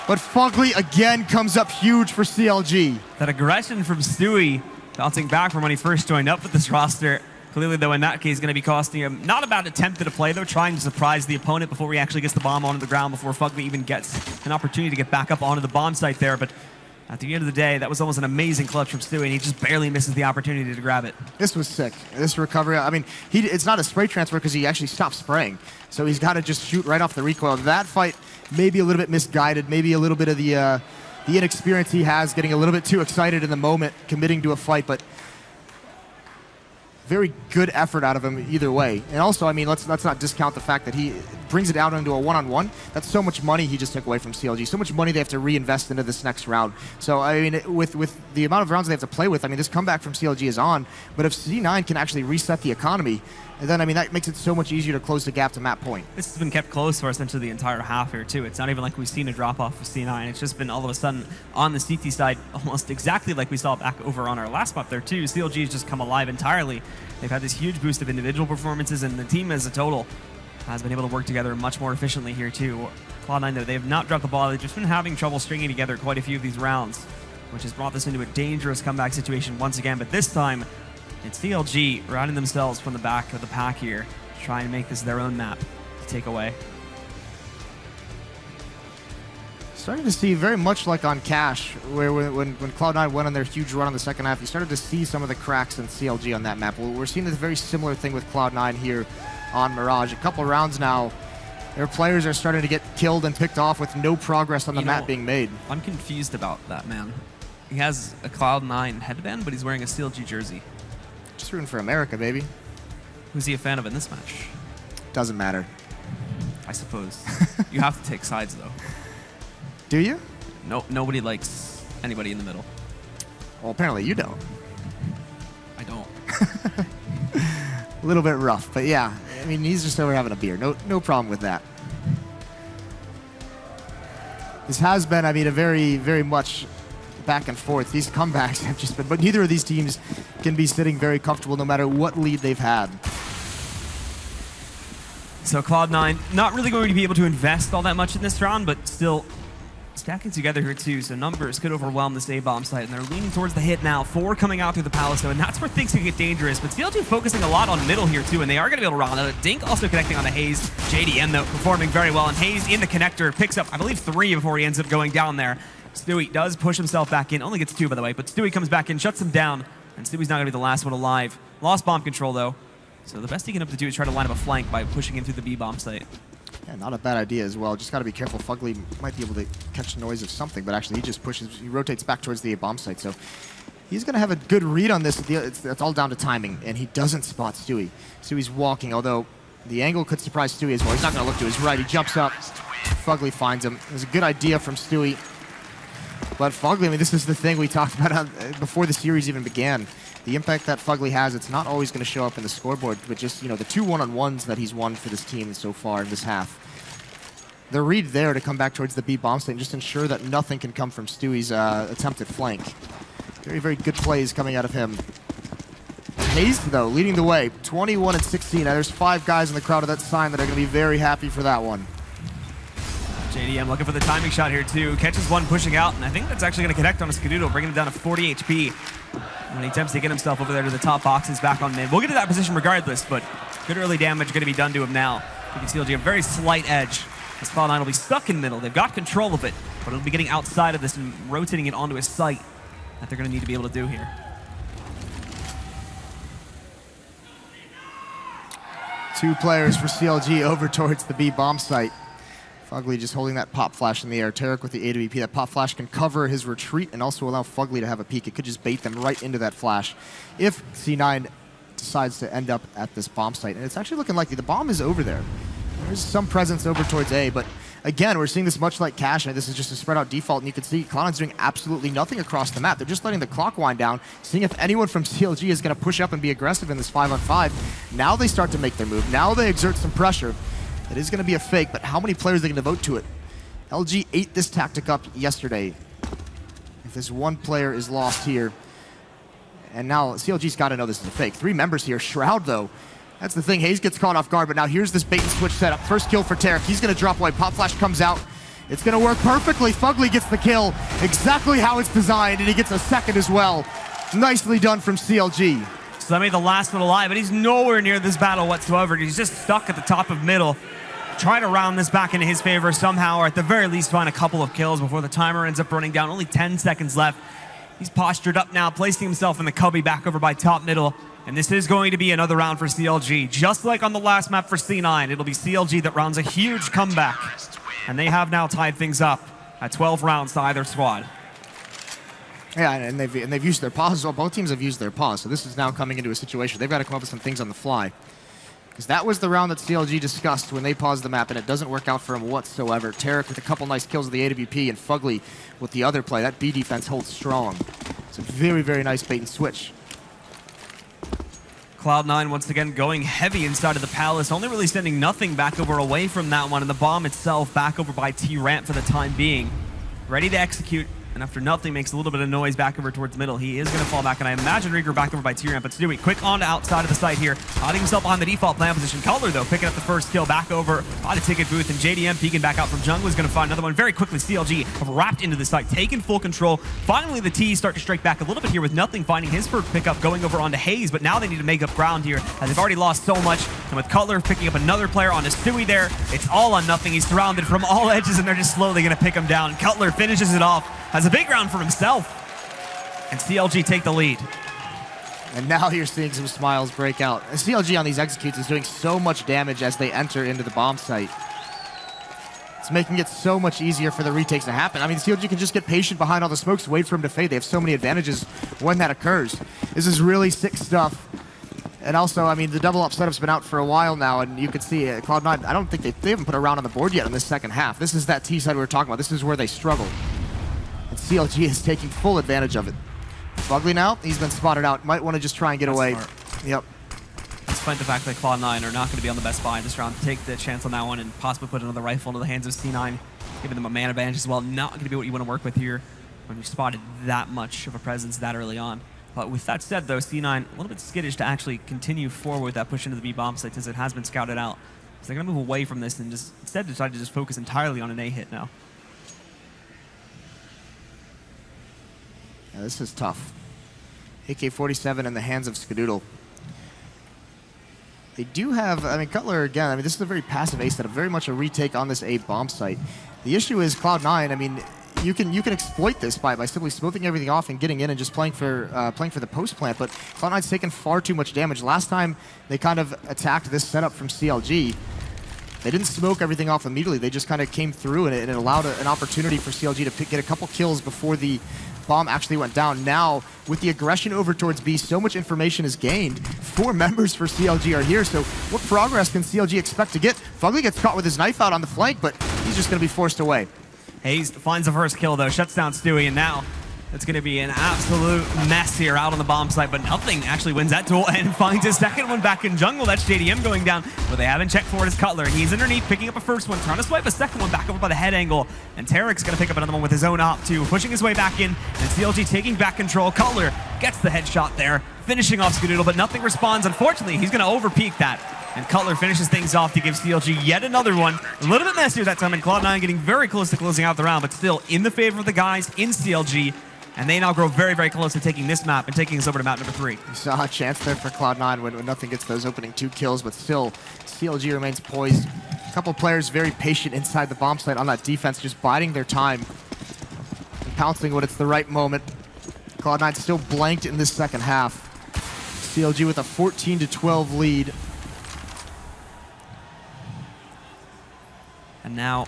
but Fugly again comes up huge for CLG. That aggression from Stewie, bouncing back from when he first joined up with this roster. Clearly, though, in that case, going to be costing him not a bad attempt at a play, though, trying to surprise the opponent before he actually gets the bomb onto the ground, before Fugly even gets an opportunity to get back up onto the bomb site there. But at the end of the day, that was almost an amazing clutch from Stewie, and he just barely misses the opportunity to grab it. This was sick. This recovery, I mean, it's not a spray transfer because he actually stopped spraying. So he's got to just shoot right off the recoil. That fight maybe a little bit misguided, maybe a little bit of the inexperience he has, getting a little bit too excited in the moment, committing to a fight, but very good effort out of him either way. And also, I mean, let's not discount the fact that he brings it out into a 1-on-1. That's so much money he just took away from CLG. So much money they have to reinvest into this next round. So, I mean, with the amount of rounds they have to play with, I mean, this comeback from CLG is on. But if C9 can actually reset the economy, then, I mean, that makes it so much easier to close the gap to map point. This has been kept close for essentially the entire half here, too. It's not even like we've seen a drop-off of C9. It's just been all of a sudden on the CT side, almost exactly like we saw back over on our last map there, too. CLG has just come alive entirely. They've had this huge boost of individual performances, and the team as a total has been able to work together much more efficiently here, too. Cloud9, though, they have not dropped the ball. They've just been having trouble stringing together quite a few of these rounds, which has brought this into a dangerous comeback situation once again. But this time, it's CLG routing themselves from the back of the pack here, to try and make this their own map to take away. Starting to see very much like on Cash, where when Cloud9 went on their huge run on the second half, you started to see some of the cracks in CLG on that map. We're seeing a very similar thing with Cloud9 here on Mirage. A couple rounds now, their players are starting to get killed and picked off with no progress on the map being made. I'm confused about that, man. He has a Cloud9 headband, but he's wearing a CLG jersey. Just rooting for America, baby. Who's he a fan of in this match? Doesn't matter. I suppose. You have to take sides, though. Do you? No, nobody likes anybody in the middle. Well, apparently you don't. I don't. A little bit rough, but yeah. I mean, he's just over having a beer. No problem with that. This has been, I mean, a very, very much back and forth. These comebacks have just been, but neither of these teams can be sitting very comfortable no matter what lead they've had. So Cloud9 not really going to be able to invest all that much in this round, but still stacking together here too, so numbers could overwhelm this A-bomb site, and they're leaning towards the hit now. 4 coming out through the Palace, and that's where things can get dangerous. But CLG focusing a lot on middle here too, and they are going to be able to round out. Dink also connecting on the Haze. JDM though performing very well, and Haze in the connector picks up, I believe, 3 before he ends up going down there. Stewie does push himself back in, only gets 2 by the way, but Stewie comes back in, shuts him down, and Stewie's not going to be the last one alive. Lost bomb control though, so the best he can hope to do is try to line up a flank by pushing in through the B-bomb site. Yeah, not a bad idea as well. Just got to be careful. Fugly might be able to catch the noise of something, but actually he just pushes, he rotates back towards the A-bomb site. So he's going to have a good read on this. It's all down to timing, and he doesn't spot Stewie. Stewie's walking, although the angle could surprise Stewie as well. He's not going to look to his right. He jumps up. Fugly finds him. It was a good idea from Stewie. But Fugly, I mean, this is the thing we talked about before the series even began. The impact that Fugly has, it's not always going to show up in the scoreboard, but just, you know, the 2 one-on-ones that he's won for this team so far in this half. The read there to come back towards the B-bomb site and just ensure that nothing can come from Stewie's attempted flank. Very, very good plays coming out of him. Haze, though, leading the way. 21 and 16. Now, there's 5 guys in the crowd of that sign that are going to be very happy for that one. JDM looking for the timing shot here too. Catches one pushing out, and I think that's actually going to connect on a Skadoodle, bringing him down to 40 HP. When he attempts to get himself over there to the top boxes, back on mid. We'll get to that position regardless, but good early damage going to be done to him now. You can see CLG a very slight edge. As Cloud9 will be stuck in middle. They've got control of it, but it'll be getting outside of this and rotating it onto his site that they're going to need to be able to do here. Two players for CLG over towards the B-bomb site. Fugly just holding that pop flash in the air. Tarek with the AWP. That pop flash can cover his retreat and also allow Fugly to have a peek. It could just bait them right into that flash if C9 decides to end up at this bomb site. And it's actually looking likely. The bomb is over there. There's some presence over towards A, but again, we're seeing this much like Cash, and this is just a spread out default, and you can see Cloud9's doing absolutely nothing across the map. They're just letting the clock wind down, seeing if anyone from CLG is going to push up and be aggressive in this 5-on-5. Now they start to make their move. Now they exert some pressure. It is going to be a fake, but how many players are they going to devote to it? LG ate this tactic up yesterday. If this one player is lost here, and now CLG's got to know this is a fake. 3 members here. Shroud, though. That's the thing. Hayes gets caught off guard, but now here's this bait and switch setup. First kill for Tarek. He's going to drop away. Pop flash comes out. It's going to work perfectly. Fugly gets the kill exactly how it's designed, and he gets a second as well. Nicely done from CLG. So that made the last one alive, but he's nowhere near this battle whatsoever. He's just stuck at the top of middle. Try to round this back into his favor somehow, or at the very least find a couple of kills before the timer ends up running down. Only 10 seconds left. He's postured up now, placing himself in the cubby back over by top middle. And this is going to be another round for CLG. Just like on the last map for C9, it'll be CLG that rounds a huge comeback. And they have now tied things up at 12 rounds to either squad. Yeah, and they've used their pause. Well, both teams have used their pause, so this is now coming into a situation. They've got to come up with some things on the fly. Because that was the round that CLG discussed when they paused the map, and it doesn't work out for him whatsoever. Tarek with a couple nice kills of the AWP, and Fugly with the other play. That B defense holds strong. It's a very, very nice bait and switch. Cloud9 once again going heavy inside of the Palace, only really sending nothing back over away from that one, and the bomb itself back over by T-Ramp for the time being. Ready to execute, and after nothing makes a little bit of noise back over towards middle, he is going to fall back, and I imagine Rieger back over by T-Ramp, but Stewie quick on to outside of the site here, hiding himself behind the default plan position. Cutler, though, picking up the first kill back over by the ticket booth, and JDM peeking back out from jungle is going to find another one very quickly. CLG have wrapped into the site, taken full control. Finally, the T's start to strike back a little bit here with nothing, finding his first pickup going over onto Haze, but now they need to make up ground here as they've already lost so much, and with Cutler picking up another player onto Stewie there, it's all on nothing. He's surrounded from all edges, and they're just slowly going to pick him down. Cutler finishes it off, has a big round for himself, and CLG take the lead. And now you're seeing some smiles break out. And CLG on these executes is doing so much damage as they enter into the bomb site. It's making it so much easier for the retakes to happen. I mean, CLG can just get patient behind all the smokes, wait for him to fade. They have so many advantages when that occurs. This is really sick stuff. And also, I mean, the double up setup's been out for a while now, and you can see Cloud9, I don't think they haven't put a round on the board yet in this second half. This is that T side we were talking about. This is where they struggle. And CLG is taking full advantage of it. Fugly now, he's been spotted out. Might want to just try and get away. Smart. Yep. Despite the fact that Cloud9 are not going to be on the best buy this round, take the chance on that one and possibly put another rifle into the hands of C9, giving them a man advantage as well. Not going to be what you want to work with here when you spotted that much of a presence that early on. But with that said, though, C9 a little bit skittish to actually continue forward with that push into the B bomb site since it has been scouted out. So they're going to move away from this and just instead decide to just focus entirely on an A hit now. Yeah, this is tough. AK-47 in the hands of Skadoodle. They do have, I mean, Cutler, again, I mean, this is a very passive A setup, very much a retake on this A bomb site. The issue is Cloud9, I mean, you can exploit this by simply smoothing everything off and getting in and just playing for the post plant, but Cloud9's taken far too much damage. Last time they kind of attacked this setup from CLG, they didn't smoke everything off immediately. They just kind of came through and it allowed an opportunity for CLG to get a couple kills before the bomb actually went down. Now, with the aggression over towards B, so much information is gained. 4 members for CLG are here, so what progress can CLG expect to get? Fugly gets caught with his knife out on the flank, but he's just going to be forced away. Hayes finds the first kill, though, shuts down Stewie, and now it's going to be an absolute mess here out on the bomb site, but nothing actually wins that duel and finds his second one back in jungle. That's JDM going down, but they haven't checked forward his Cutler, and he's underneath picking up a first one, trying to swipe a second one back over by the head angle, and Tarek's going to pick up another one with his own op too, pushing his way back in, and CLG taking back control. Cutler gets the headshot there, finishing off Skadoodle, but nothing responds. Unfortunately, he's going to overpeak that, and Cutler finishes things off to give CLG yet another one. A little bit messier that time, and Cloud9 getting very close to closing out the round, but still in the favor of the guys in CLG. And they now grow very, very close to taking this map and taking us over to map number 3. You saw a chance there for Cloud9 when nothing gets those opening 2 kills, but still, CLG remains poised. A couple players very patient inside the bomb site on that defense, just biding their time and pouncing when it's the right moment. Cloud9 still blanked in this second half. CLG with a 14-12 lead. And now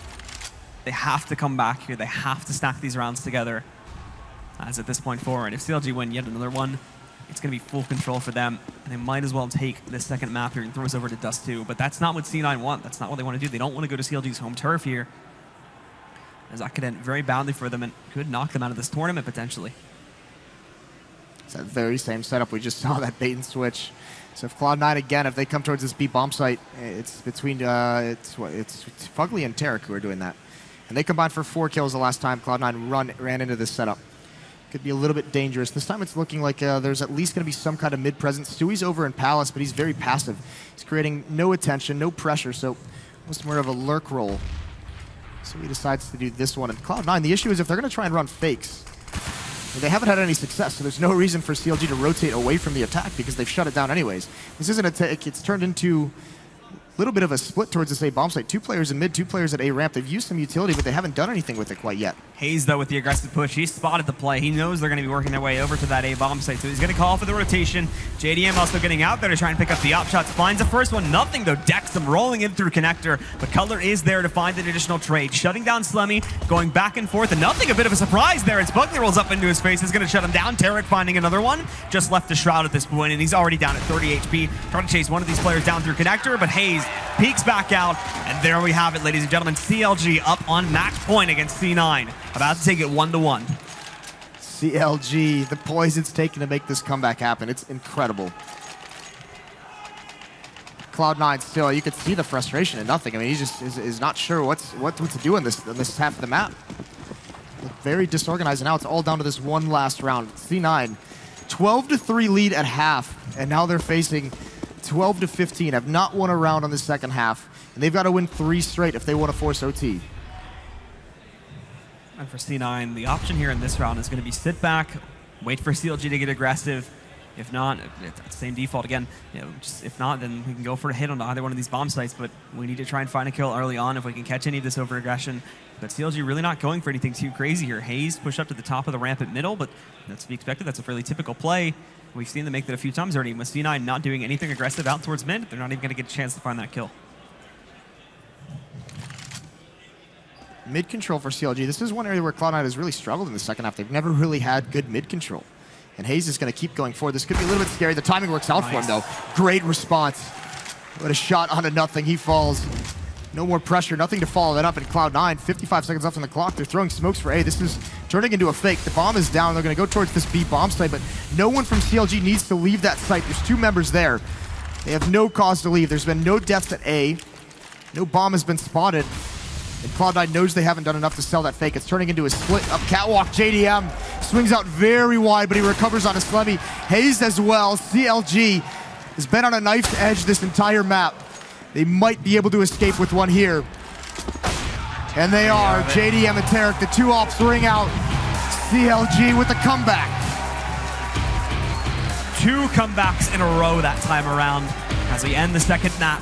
they have to come back here. They have to stack these rounds together. As at this point forward, if CLG win yet another one, it's going to be full control for them, and they might as well take this second map here and throw us over to Dust 2. But that's not what C9 want. That's not what they want to do. They don't want to go to CLG's home turf here, as that could end very badly for them and could knock them out of this tournament potentially. It's that very same setup. We just saw that bait and switch. So if Cloud9 again, if they come towards this B bomb site, it's between it's Fugly and Tarek who are doing that, and they combined for 4 kills the last time Cloud9 ran into this setup. Could be a little bit dangerous. This time it's looking like there's at least going to be some kind of mid-presence. Stewie's over in Palace, but he's very passive. He's creating no attention, no pressure, so almost more of a lurk role. So he decides to do this one. And Cloud9, the issue is if they're going to try and run fakes, they haven't had any success, so there's no reason for CLG to rotate away from the attack because they've shut it down anyways. This isn't a take. It's turned into a little bit of a split towards this A bomb site. 2 players in mid, 2 players at A ramp. They've used some utility, but they haven't done anything with it quite yet. Hayes, though, with the aggressive push, he spotted the play. He knows they're going to be working their way over to that A bomb site, so he's going to call for the rotation. JDM also getting out there to try and pick up the op shots. Finds the first one, nothing though. Decks them, rolling in through connector, but Cutler is there to find an additional trade. Shutting down Slemmy, going back and forth, and nothing, a bit of a surprise there. As Bugley rolls up into his face, is going to shut him down. Tarek finding another one, just left the Shroud at this point, and he's already down at 30 HP. Trying to chase one of these players down through connector, but Hayes peeks back out, and there we have it, ladies and gentlemen. CLG up on match point against C9, about to take it 1-1. CLG, the poise it's taken to make this comeback happen. It's incredible. Cloud9 still, you could see the frustration and nothing. I mean, he just is not sure what to do in this half of the map. Very disorganized, and now it's all down to this one last round. C9, 12-3 lead at half, and now they're facing 12-15. Have not won a round on the second half, and they've got to win 3 straight if they want to force OT. And for C9, the option here in this round is going to be sit back, wait for CLG to get aggressive. If not, it's the same default again. You know, just if not, then we can go for a hit on either one of these bomb sites, but we need to try and find a kill early on if we can catch any of this over-aggression. But CLG really not going for anything too crazy here. Hayes pushed up to the top of the ramp at middle, but that's to be expected. That's a fairly typical play. We've seen them make that a few times already. With C9 not doing anything aggressive out towards mid, they're not even going to get a chance to find that kill. Mid control for CLG. This is one area where Cloud9 has really struggled in the second half. They've never really had good mid control. and Hayes is going to keep going forward. This could be a little bit scary. The timing works out for him, though. Great response. What a shot onto nothing. He falls. No more pressure, nothing to follow that up in Cloud9. 55 seconds left on the clock. They're throwing smokes for A. This is turning into a fake. The bomb is down. They're going to go towards this B bomb site, but no one from CLG needs to leave that site. There's 2 members there. They have no cause to leave. There's been no deaths at A. No bomb has been spotted. And Cloud9 knows they haven't done enough to sell that fake. It's turning into a split up catwalk. JDM swings out very wide, but he recovers on a Slemmy. Hayes as well. CLG has been on a knife's edge this entire map. They might be able to escape with one here. And they are. JDM and Tarek, the 2 ops ring out. CLG with the comeback. 2 comebacks in a row that time around as we end the second map.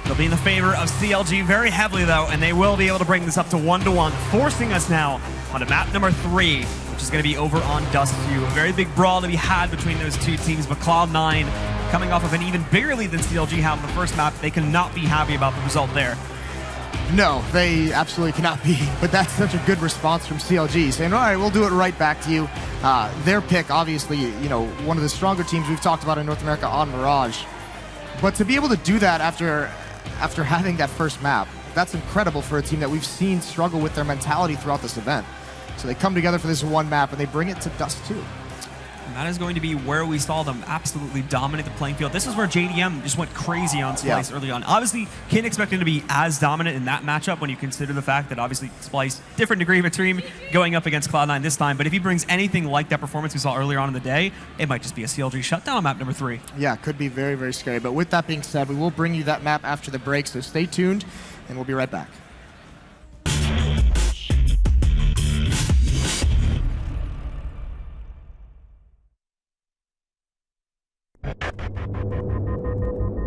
They'll be in the favor of CLG very heavily, though, and they will be able to bring this up to 1-1, forcing us now onto map number 3, which is going to be over on Dust 2. A very big brawl to be had between those 2 teams, but Cloud9 coming off of an even bigger lead than CLG had on the first map. They cannot be happy about the result there. No, they absolutely cannot be, but that's such a good response from CLG, saying, all right, we'll do it right back to you. Their pick, obviously, you know, one of the stronger teams we've talked about in North America on Mirage. But to be able to do that after having that first map, that's incredible for a team that we've seen struggle with their mentality throughout this event. So they come together for this one map, and they bring it to Dust 2. And that is going to be where we saw them absolutely dominate the playing field. This is where JDM just went crazy on Splice early on. Obviously, can't expect him to be as dominant in that matchup when you consider the fact that obviously Splice, different degree of extreme, going up against Cloud9 this time. But if he brings anything like that performance we saw earlier on in the day, it might just be a CLG shutdown on map number 3. Yeah, could be very, very scary. But with that being said, we will bring you that map after the break, so stay tuned, and we'll be right back.